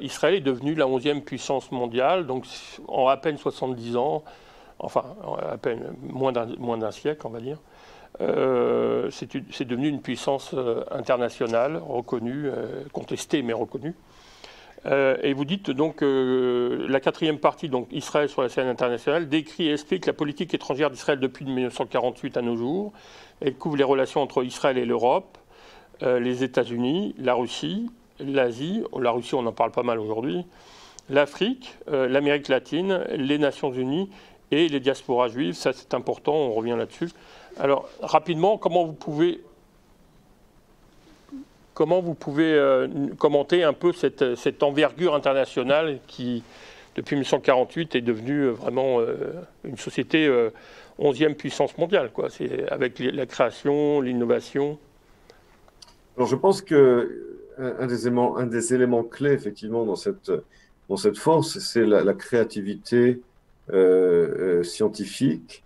Israël est devenu la 11e puissance mondiale, donc en à peine 70 ans, enfin, à peine moins d'un siècle, on va dire. C'est devenu une puissance internationale, reconnue, contestée, mais reconnue. Et vous dites donc la quatrième partie, donc Israël sur la scène internationale, décrit et explique la politique étrangère d'Israël depuis 1948 à nos jours. Elle couvre les relations entre Israël et l'Europe, les États-Unis, la Russie, l'Asie, la Russie on en parle pas mal aujourd'hui, l'Afrique, l'Amérique latine, les Nations Unies et les diasporas juives. Ça c'est important, on revient là-dessus. Alors rapidement, comment vous pouvez commenter un peu cette envergure internationale qui, depuis 1948, est devenue vraiment une société 11e puissance mondiale, quoi. C'est avec la création, l'innovation. Alors je pense que un des éléments clés effectivement dans cette force, c'est la créativité scientifique,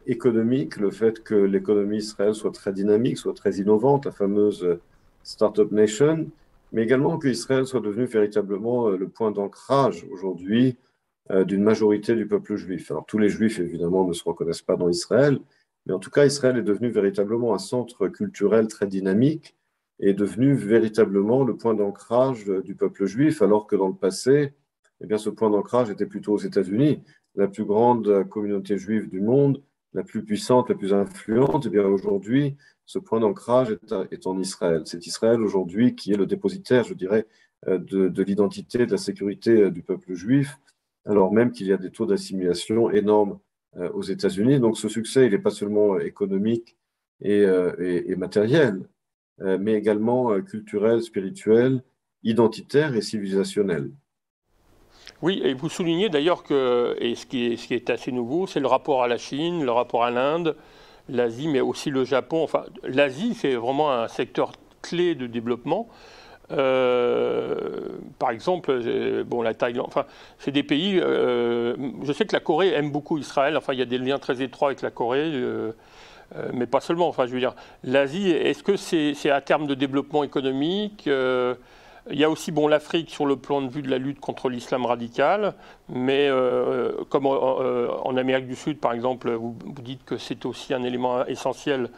économique, le fait que l'économie israélienne soit très dynamique, soit très innovante, la fameuse Startup Nation, mais également qu'Israël soit devenu véritablement le point d'ancrage aujourd'hui d'une majorité du peuple juif. Alors tous les juifs, évidemment, ne se reconnaissent pas dans Israël, mais en tout cas, Israël est devenu véritablement un centre culturel très dynamique et est devenu véritablement le point d'ancrage du peuple juif, alors que dans le passé, eh bien, ce point d'ancrage était plutôt aux États-Unis, la plus grande communauté juive du monde, la plus puissante, la plus influente. Eh bien, aujourd'hui, ce point d'ancrage est en Israël. C'est Israël aujourd'hui qui est le dépositaire, je dirais, de l'identité, de la sécurité du peuple juif, alors même qu'il y a des taux d'assimilation énormes aux États-Unis. Donc ce succès, il n'est pas seulement économique et matériel, mais également culturel, spirituel, identitaire et civilisationnel. Oui, et vous soulignez d'ailleurs que, et ce qui est assez nouveau, c'est le rapport à la Chine, le rapport à l'Inde, l'Asie, mais aussi le Japon. Enfin, l'Asie, c'est vraiment un secteur clé de développement. Par exemple, bon, la Thaïlande, enfin, c'est des pays. Je sais que la Corée aime beaucoup Israël. Enfin, il y a des liens très étroits avec la Corée, mais pas seulement. Enfin, je veux dire, l'Asie, est-ce que c'est à terme de développement économique? Il y a aussi bon, l'Afrique sur le plan de vue de la lutte contre l'islam radical, mais comme en Amérique du Sud, par exemple, vous dites que c'est aussi un élément essentiel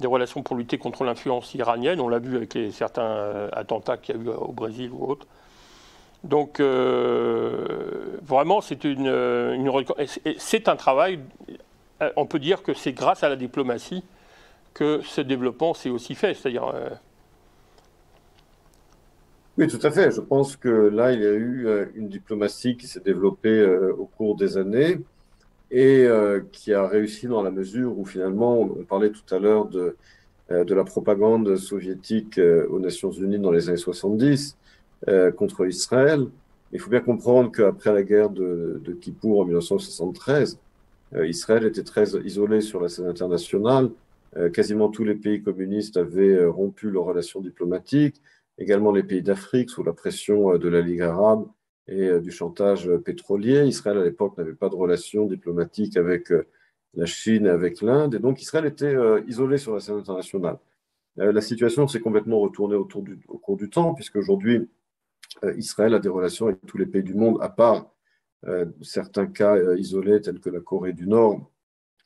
des relations pour lutter contre l'influence iranienne. On l'a vu avec certains attentats qu'il y a eu au Brésil ou autre. Donc vraiment, c'est un travail, on peut dire que c'est grâce à la diplomatie que ce développement s'est aussi fait. C'est-à-dire... Oui, tout à fait. Je pense que là, il y a eu une diplomatie qui s'est développée au cours des années et qui a réussi dans la mesure où finalement, on parlait tout à l'heure de la propagande soviétique aux Nations Unies dans les années 70 contre Israël. Il faut bien comprendre qu'après la guerre de Kippour en 1973, Israël était très isolé sur la scène internationale. Quasiment tous les pays communistes avaient rompu leurs relations diplomatiques, également les pays d'Afrique sous la pression de la Ligue arabe et du chantage pétrolier. Israël, à l'époque, n'avait pas de relations diplomatiques avec la Chine et avec l'Inde, et donc Israël était isolé sur la scène internationale. La situation s'est complètement retournée au cours du temps, puisque aujourd'hui, Israël a des relations avec tous les pays du monde, à part certains cas isolés tels que la Corée du Nord,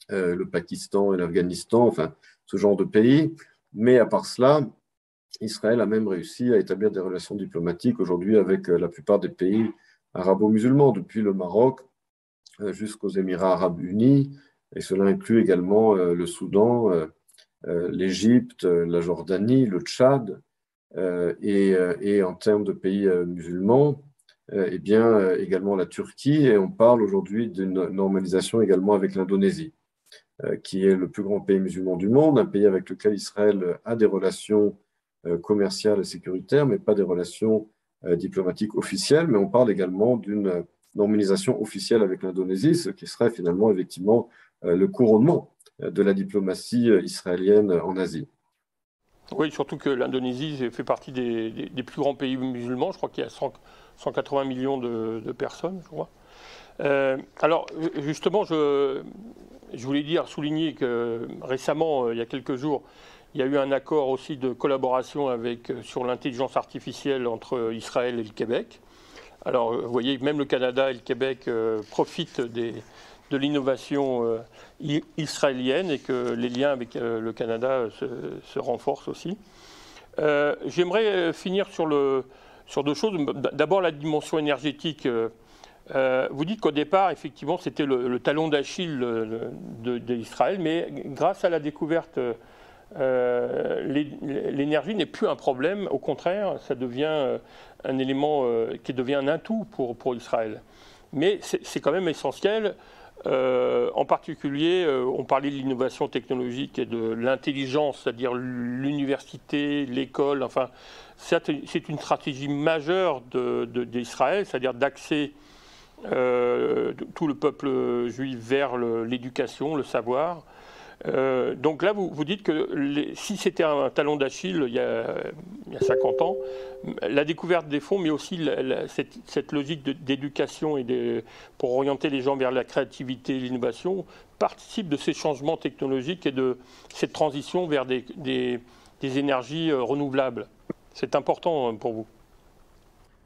le Pakistan et l'Afghanistan, enfin ce genre de pays. Mais à part cela, Israël a même réussi à établir des relations diplomatiques aujourd'hui avec la plupart des pays arabo-musulmans, depuis le Maroc jusqu'aux Émirats arabes unis, et cela inclut également le Soudan l'Égypte, la Jordanie, le Tchad, et en termes de pays musulmans, eh bien, également la Turquie, et on parle aujourd'hui d'une normalisation également avec l'Indonésie, qui est le plus grand pays musulman du monde, un pays avec lequel Israël a des relations commerciales et sécuritaires, mais pas des relations diplomatiques officielles. Mais on parle également d'une normalisation officielle avec l'Indonésie, ce qui serait finalement effectivement le couronnement de la diplomatie israélienne en Asie. Oui, surtout que l'Indonésie fait partie des plus grands pays musulmans. Je crois qu'il y a 180 millions de personnes, je crois. Alors, justement, je voulais souligner que récemment, il y a quelques jours, il y a eu un accord aussi de collaboration sur l'intelligence artificielle entre Israël et le Québec. Alors, vous voyez, même le Canada et le Québec profitent de l'innovation israélienne et que les liens avec le Canada se renforcent aussi. J'aimerais finir sur deux choses. D'abord, la dimension énergétique. Vous dites qu'au départ, effectivement, c'était le talon d'Achille d'Israël, mais grâce à la découverte, l'énergie n'est plus un problème. Au contraire, ça devient un élément qui devient un atout pour Israël. Mais c'est quand même essentiel. En particulier, on parlait de l'innovation technologique et de l'intelligence, c'est-à-dire l'université, l'école. Enfin, c'est une stratégie majeure d'Israël, c'est-à-dire d'axer tout le peuple juif vers l'éducation, le savoir. Donc là, vous dites que si c'était un talon d'Achille il y a 50 ans, la découverte des fonds, mais aussi cette logique d'éducation pour orienter les gens vers la créativité et l'innovation, participe de ces changements technologiques et de cette transition vers des énergies renouvelables. C'est important pour vous.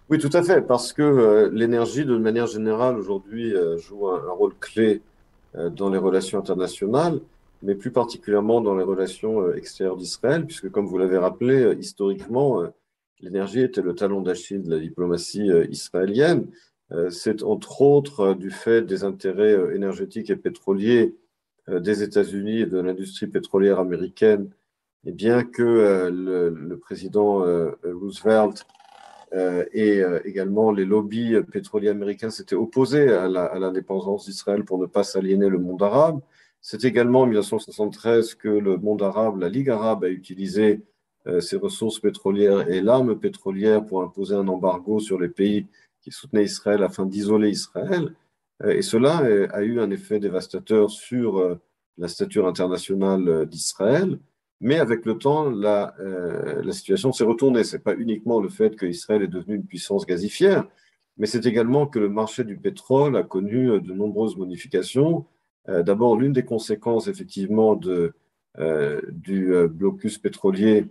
Oui, tout à fait, parce que l'énergie, de manière générale, aujourd'hui, joue un rôle clé dans les relations internationales, mais plus particulièrement dans les relations extérieures d'Israël, puisque, comme vous l'avez rappelé, historiquement, l'énergie était le talon d'Achille de la diplomatie israélienne. C'est entre autres du fait des intérêts énergétiques et pétroliers des États-Unis et de l'industrie pétrolière américaine, et bien que le président Roosevelt et également les lobbies pétroliers américains s'étaient opposés à l'indépendance d'Israël pour ne pas s'aliéner le monde arabe. C'est également en 1973 que le monde arabe, la Ligue arabe, a utilisé ses ressources pétrolières et l'arme pétrolière pour imposer un embargo sur les pays qui soutenaient Israël afin d'isoler Israël. Et cela a eu un effet dévastateur sur la stature internationale d'Israël. Mais avec le temps, la situation s'est retournée. Ce n'est pas uniquement le fait qu'Israël est devenu une puissance gazifière, mais c'est également que le marché du pétrole a connu de nombreuses modifications. D'abord, l'une des conséquences, effectivement, du blocus pétrolier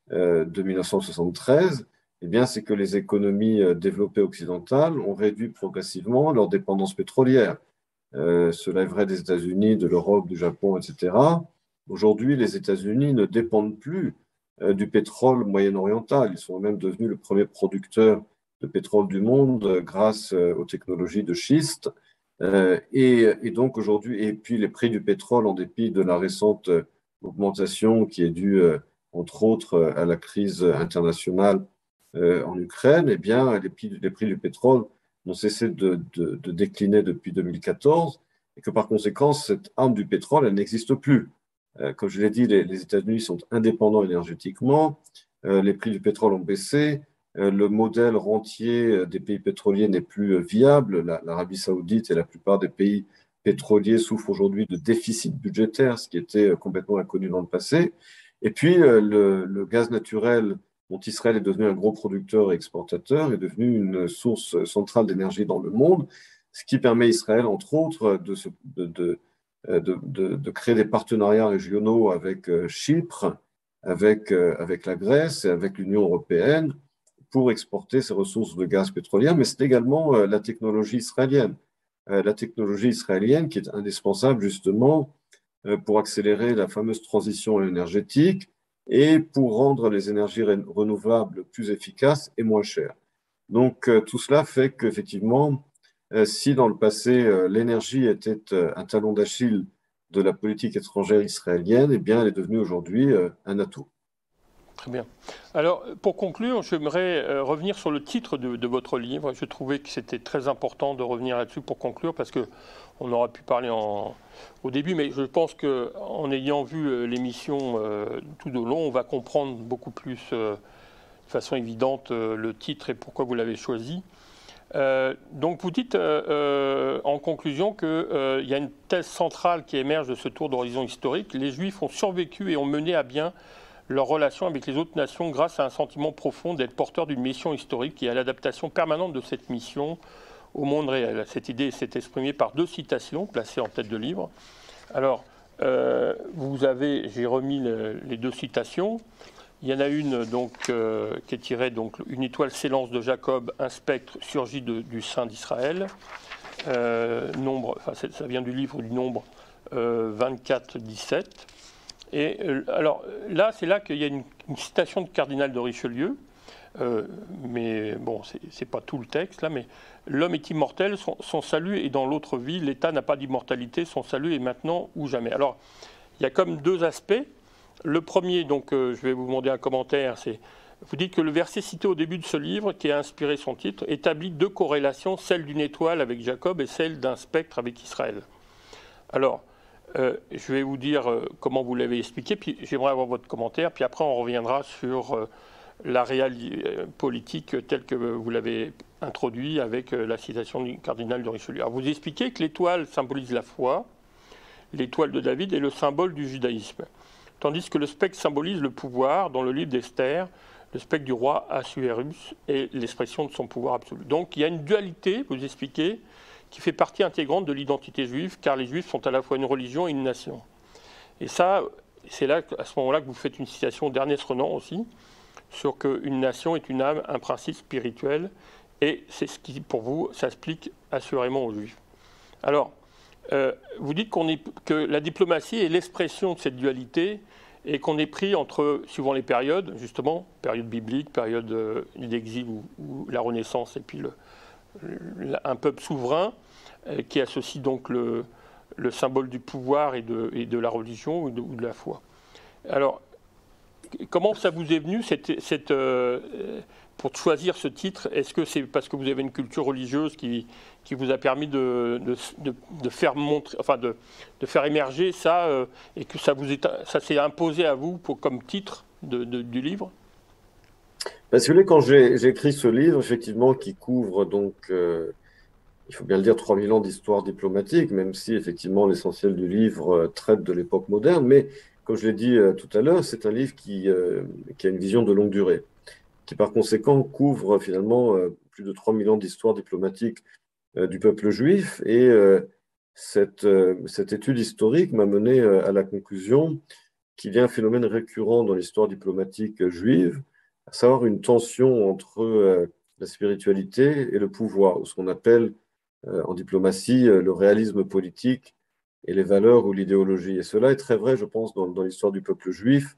de 1973, eh bien, c'est que les économies développées occidentales ont réduit progressivement leur dépendance pétrolière. Cela est vrai des États-Unis, de l'Europe, du Japon, etc. Aujourd'hui, les États-Unis ne dépendent plus du pétrole moyen-oriental. Ils sont même devenus le premier producteur de pétrole du monde grâce aux technologies de schiste. Et donc aujourd'hui, et puis les prix du pétrole, en dépit de la récente augmentation qui est due, entre autres, à la crise internationale en Ukraine, eh bien, les prix du pétrole n'ont cessé de décliner depuis 2014 et que par conséquent, cette arme du pétrole, elle n'existe plus. Comme je l'ai dit, les États-Unis sont indépendants énergétiquement, les prix du pétrole ont baissé, le modèle rentier des pays pétroliers n'est plus viable. L'Arabie saoudite et la plupart des pays pétroliers souffrent aujourd'hui de déficit budgétaire, ce qui était complètement inconnu dans le passé. Et puis, le gaz naturel dont Israël est devenu un gros producteur et exportateur est devenu une source centrale d'énergie dans le monde, ce qui permet à Israël, entre autres, de créer des partenariats régionaux avec Chypre, avec la Grèce et avec l'Union européenne pour exporter ces ressources de gaz pétrolier, mais c'est également la technologie israélienne. La technologie israélienne qui est indispensable justement pour accélérer la fameuse transition énergétique et pour rendre les énergies renouvelables plus efficaces et moins chères. Donc tout cela fait qu'effectivement, si dans le passé l'énergie était un talon d'Achille de la politique étrangère israélienne, eh bien, elle est devenue aujourd'hui un atout. Très bien. Alors, pour conclure, j'aimerais revenir sur le titre de votre livre. Je trouvais que c'était très important de revenir là-dessus pour conclure, parce que on aurait pu parler au début, mais je pense qu'en ayant vu l'émission tout au long, on va comprendre beaucoup plus, de façon évidente, le titre et pourquoi vous l'avez choisi. Donc vous dites en conclusion qu'il y a une thèse centrale qui émerge de ce tour d'horizon historique. Les Juifs ont survécu et ont mené à bien leur relation avec les autres nations grâce à un sentiment profond d'être porteur d'une mission historique et à l'adaptation permanente de cette mission au monde réel. Cette idée s'est exprimée par 2 citations placées en tête de livre. Alors, j'ai remis les 2 citations. Il y en a une donc, qui est tirée donc, une étoile s'élance de Jacob, un spectre surgit du sein d'Israël. Ça vient du livre du Nombre 24-17. Et alors là, c'est là qu'il y a une citation de cardinal de Richelieu, mais bon, c'est pas tout le texte là, mais l'homme est immortel, son salut est dans l'autre vie, l'État n'a pas d'immortalité, son salut est maintenant ou jamais. Alors, il y a comme 2 aspects. Le premier, donc, je vais vous demander un commentaire, c'est, vous dites que le verset cité au début de ce livre, qui a inspiré son titre, établit 2 corrélations, celle d'une étoile avec Jacob et celle d'un spectre avec Israël. Alors, je vais vous dire comment vous l'avez expliqué, puis j'aimerais avoir votre commentaire, puis après on reviendra sur la réalité politique telle que vous l'avez introduit avec la citation du cardinal de Richelieu. Alors vous expliquez que l'étoile symbolise la foi, l'étoile de David est le symbole du judaïsme, tandis que le spectre symbolise le pouvoir. Dans le livre d'Esther, le spectre du roi Assuérus est l'expression de son pouvoir absolu. Donc il y a une dualité, vous expliquez, qui fait partie intégrante de l'identité juive, car les Juifs sont à la fois une religion et une nation. Et ça, c'est là, à ce moment-là que vous faites une citation d'Ernest Renan aussi, sur qu'une nation est une âme, un principe spirituel, et c'est ce qui, pour vous, s'explique assurément aux Juifs. Alors, vous dites que la diplomatie est l'expression de cette dualité, et qu'on est pris entre, suivant les périodes, justement, période biblique, période d'exil ou la Renaissance, et puis un peuple souverain qui associe donc le symbole du pouvoir et de la religion ou de la foi. Alors, comment ça vous est venu pour choisir ce titre? Est-ce que c'est parce que vous avez une culture religieuse qui vous a permis de faire montrer, enfin de faire émerger ça et que ça s'est imposé à vous comme titre du livre? Parce que quand j'ai écrit ce livre, effectivement, qui couvre donc, il faut bien le dire, 3000 ans d'histoire diplomatique, même si effectivement l'essentiel du livre traite de l'époque moderne, mais comme je l'ai dit tout à l'heure, c'est un livre qui a une vision de longue durée, qui par conséquent couvre finalement plus de 3000 ans d'histoire diplomatique du peuple juif. Et cette étude historique m'a mené à la conclusion qu'il y a un phénomène récurrent dans l'histoire diplomatique juive, à savoir une tension entre la spiritualité et le pouvoir, ou ce qu'on appelle en diplomatie le réalisme politique et les valeurs ou l'idéologie. Et cela est très vrai, je pense, dans l'histoire du peuple juif,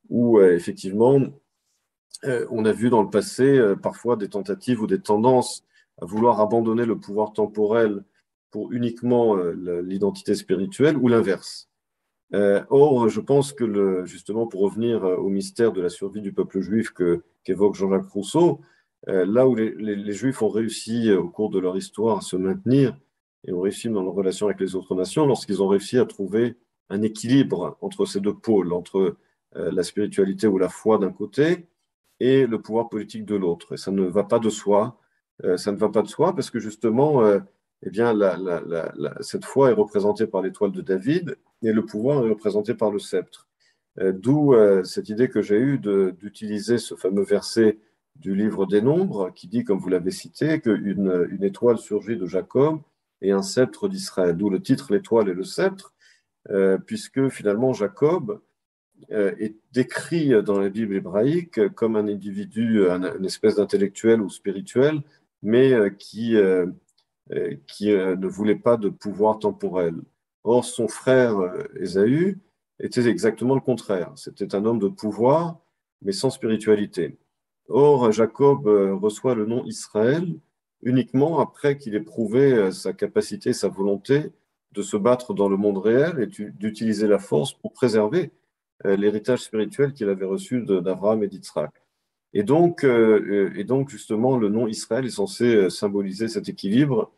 où effectivement, on a vu dans le passé parfois des tentatives ou des tendances à vouloir abandonner le pouvoir temporel pour uniquement l'identité spirituelle ou l'inverse. Or, je pense que justement, pour revenir au mystère de la survie du peuple juif qu'évoque Jean-Jacques Rousseau, là où les Juifs ont réussi au cours de leur histoire à se maintenir et ont réussi dans leur relation avec les autres nations, lorsqu'ils ont réussi à trouver un équilibre entre ces 2 pôles, entre la spiritualité ou la foi d'un côté et le pouvoir politique de l'autre. Et ça ne va pas de soi. Ça ne va pas de soi parce que justement, eh bien, cette foi est représentée par l'étoile de David et le pouvoir est représenté par le sceptre. D'où cette idée que j'ai eue d'utiliser ce fameux verset du livre des Nombres qui dit, comme vous l'avez cité, qu'une étoile surgit de Jacob et un sceptre d'Israël. D'où le titre L'étoile et le sceptre, puisque finalement Jacob est décrit dans la Bible hébraïque comme un individu, une espèce d'intellectuel ou spirituel, mais qui ne voulait pas de pouvoir temporel. Or, son frère Ésaü était exactement le contraire. C'était un homme de pouvoir, mais sans spiritualité. Or, Jacob reçoit le nom Israël uniquement après qu'il ait prouvé sa capacité, sa volonté de se battre dans le monde réel et d'utiliser la force pour préserver l'héritage spirituel qu'il avait reçu d'Abraham et d'Israël. Et donc, justement, le nom Israël est censé symboliser cet équilibre.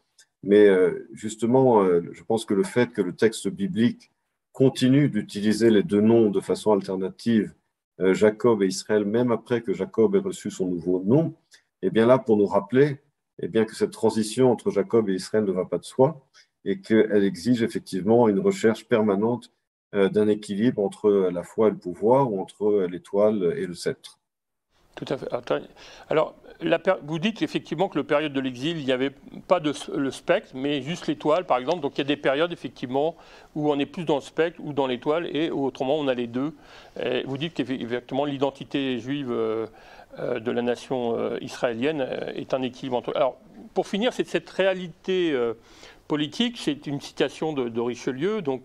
Mais justement, je pense que le fait que le texte biblique continue d'utiliser les deux noms de façon alternative, Jacob et Israël, même après que Jacob ait reçu son nouveau nom, eh bien là, pour nous rappeler que cette transition entre Jacob et Israël ne va pas de soi et qu'elle exige effectivement une recherche permanente d'un équilibre entre la foi et le pouvoir, ou entre l'étoile et le sceptre. Tout à fait. Alors, vous dites effectivement que le période de l'exil, il n'y avait pas le spectre, mais juste l'étoile, par exemple. Donc, il y a des périodes, effectivement, où on est plus dans le spectre ou dans l'étoile, et autrement, on a les deux. Et vous dites qu'effectivement, l'identité juive de la nation israélienne est un équilibre entre... Alors, pour finir, c'est cette réalité politique, c'est une citation de Richelieu, donc...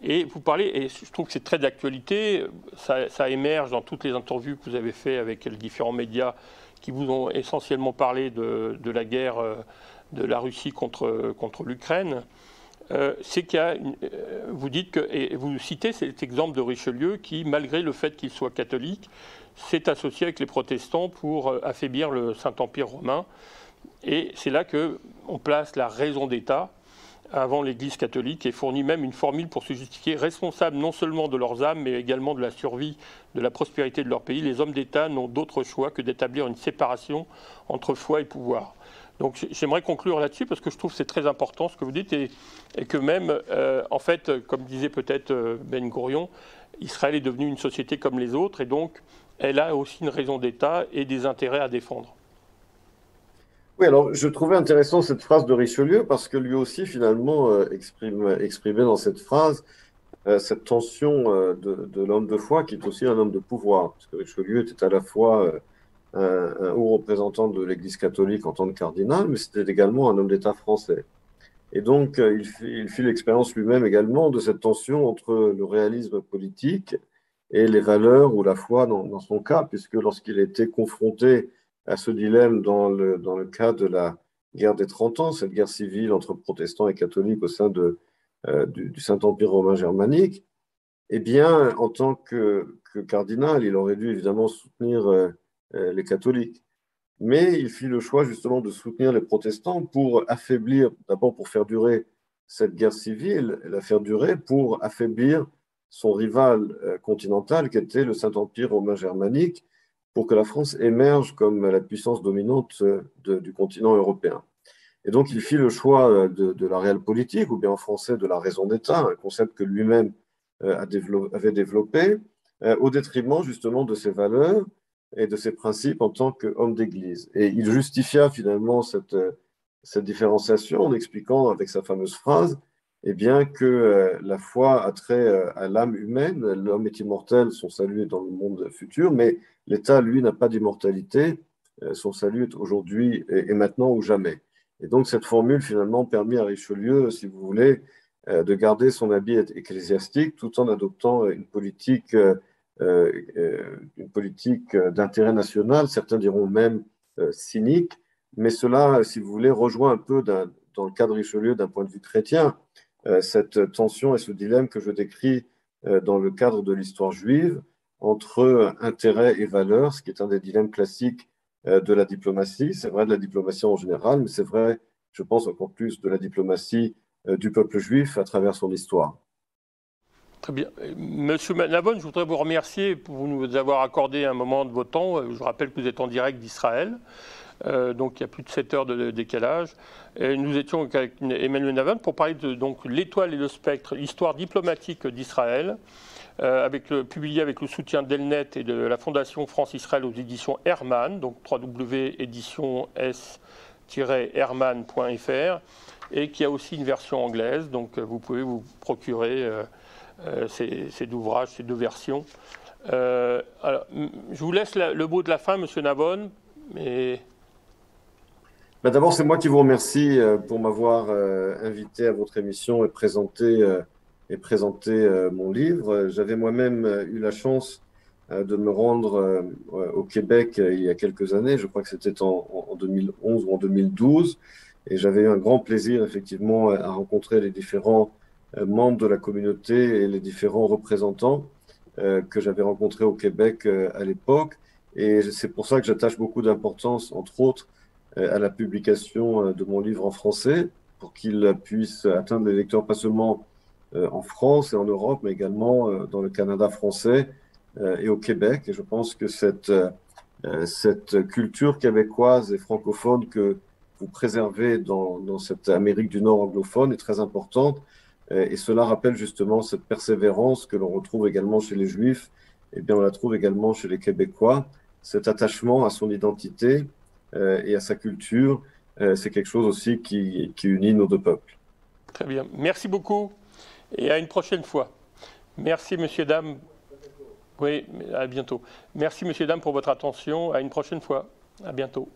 Et vous parlez, et je trouve que c'est très d'actualité, ça émerge dans toutes les interviews que vous avez faites avec les différents médias qui vous ont essentiellement parlé de la guerre de la Russie contre l'Ukraine. C'est qu'il y a, vous dites que, et vous citez cet exemple de Richelieu qui, malgré le fait qu'il soit catholique, s'est associé avec les protestants pour affaiblir le Saint-Empire romain. Et c'est là qu'on place la raison d'État avant l'Église catholique et fournit même une formule pour se justifier responsables non seulement de leurs âmes, mais également de la survie, de la prospérité de leur pays. Les hommes d'État n'ont d'autre choix que d'établir une séparation entre foi et pouvoir. Donc j'aimerais conclure là-dessus parce que je trouve que c'est très important ce que vous dites et que même, en fait, comme disait peut-être Ben Gourion, Israël est devenu une société comme les autres et donc elle a aussi une raison d'État et des intérêts à défendre. Oui, alors je trouvais intéressant cette phrase de Richelieu parce que lui aussi, finalement, exprimait dans cette phrase cette tension de l'homme de foi qui est aussi un homme de pouvoir. Parce que Richelieu était à la fois un haut représentant de l'Église catholique en tant que cardinal, mais c'était également un homme d'État français. Et donc, il fit l'expérience lui-même également de cette tension entre le réalisme politique et les valeurs ou la foi dans son cas, puisque lorsqu'il était confronté à ce dilemme dans le cas de la guerre des 30 ans, cette guerre civile entre protestants et catholiques au sein du Saint-Empire romain germanique, eh bien, en tant que cardinal, il aurait dû évidemment soutenir les catholiques. Mais il fit le choix justement de soutenir les protestants pour affaiblir, d'abord pour faire durer cette guerre civile, et la faire durer pour affaiblir son rival continental qui était le Saint-Empire romain germanique, pour que la France émerge comme la puissance dominante du continent européen. Et donc il fit le choix de la réelle politique, ou bien en français de la raison d'État, un concept que lui-même avait développé, au détriment justement de ses valeurs et de ses principes en tant qu'homme d'Église. Et il justifia finalement cette différenciation en expliquant avec sa fameuse phrase eh bien, que la foi a trait à l'âme humaine, l'homme est immortel, son salut est dans le monde futur, mais l'État, lui, n'a pas d'immortalité, son salut est aujourd'hui et maintenant ou jamais. Et donc cette formule finalement permet à Richelieu, si vous voulez, de garder son habit ecclésiastique tout en adoptant une politique d'intérêt national, certains diront même cynique, mais cela, si vous voulez, rejoint un peu dans le cas de Richelieu d'un point de vue chrétien, cette tension et ce dilemme que je décris dans le cadre de l'histoire juive entre intérêt et valeur, ce qui est un des dilemmes classiques de la diplomatie. C'est vrai de la diplomatie en général, mais c'est vrai, je pense encore plus de la diplomatie du peuple juif à travers son histoire. Très bien. Monsieur Navon, je voudrais vous remercier pour nous avoir accordé un moment de votre temps. Je rappelle que vous êtes en direct d'Israël. Donc il y a plus de 7 heures de décalage. Et nous étions avec Emmanuel Navon pour parler de l'étoile et le spectre, l'histoire diplomatique d'Israël, publié avec le soutien d'Elnet et de la Fondation France-Israël aux éditions Hermann, donc www.éditions-hermann.fr, et qui a aussi une version anglaise, donc vous pouvez vous procurer ces deux ouvrages, ces deux versions. Alors, je vous laisse le mot de la fin, Monsieur Navon, mais... D'abord, c'est moi qui vous remercie pour m'avoir invité à votre émission et présenter mon livre. J'avais moi-même eu la chance de me rendre au Québec il y a quelques années, je crois que c'était en 2011 ou en 2012, et j'avais eu un grand plaisir effectivement à rencontrer les différents membres de la communauté et les différents représentants que j'avais rencontrés au Québec à l'époque. Et c'est pour ça que j'attache beaucoup d'importance, entre autres, à la publication de mon livre en français, pour qu'il puisse atteindre les lecteurs pas seulement en France et en Europe, mais également dans le Canada français et au Québec. Et je pense que cette culture québécoise et francophone que vous préservez dans cette Amérique du Nord anglophone est très importante. Et cela rappelle justement cette persévérance que l'on retrouve également chez les Juifs, et bien on la trouve également chez les Québécois. Cet attachement à son identité et à sa culture, c'est quelque chose aussi qui unit nos deux peuples. Très bien. Merci beaucoup et à une prochaine fois. Merci, messieurs, dames. Oui, à bientôt. Merci, messieurs, dames, pour votre attention. À une prochaine fois. À bientôt.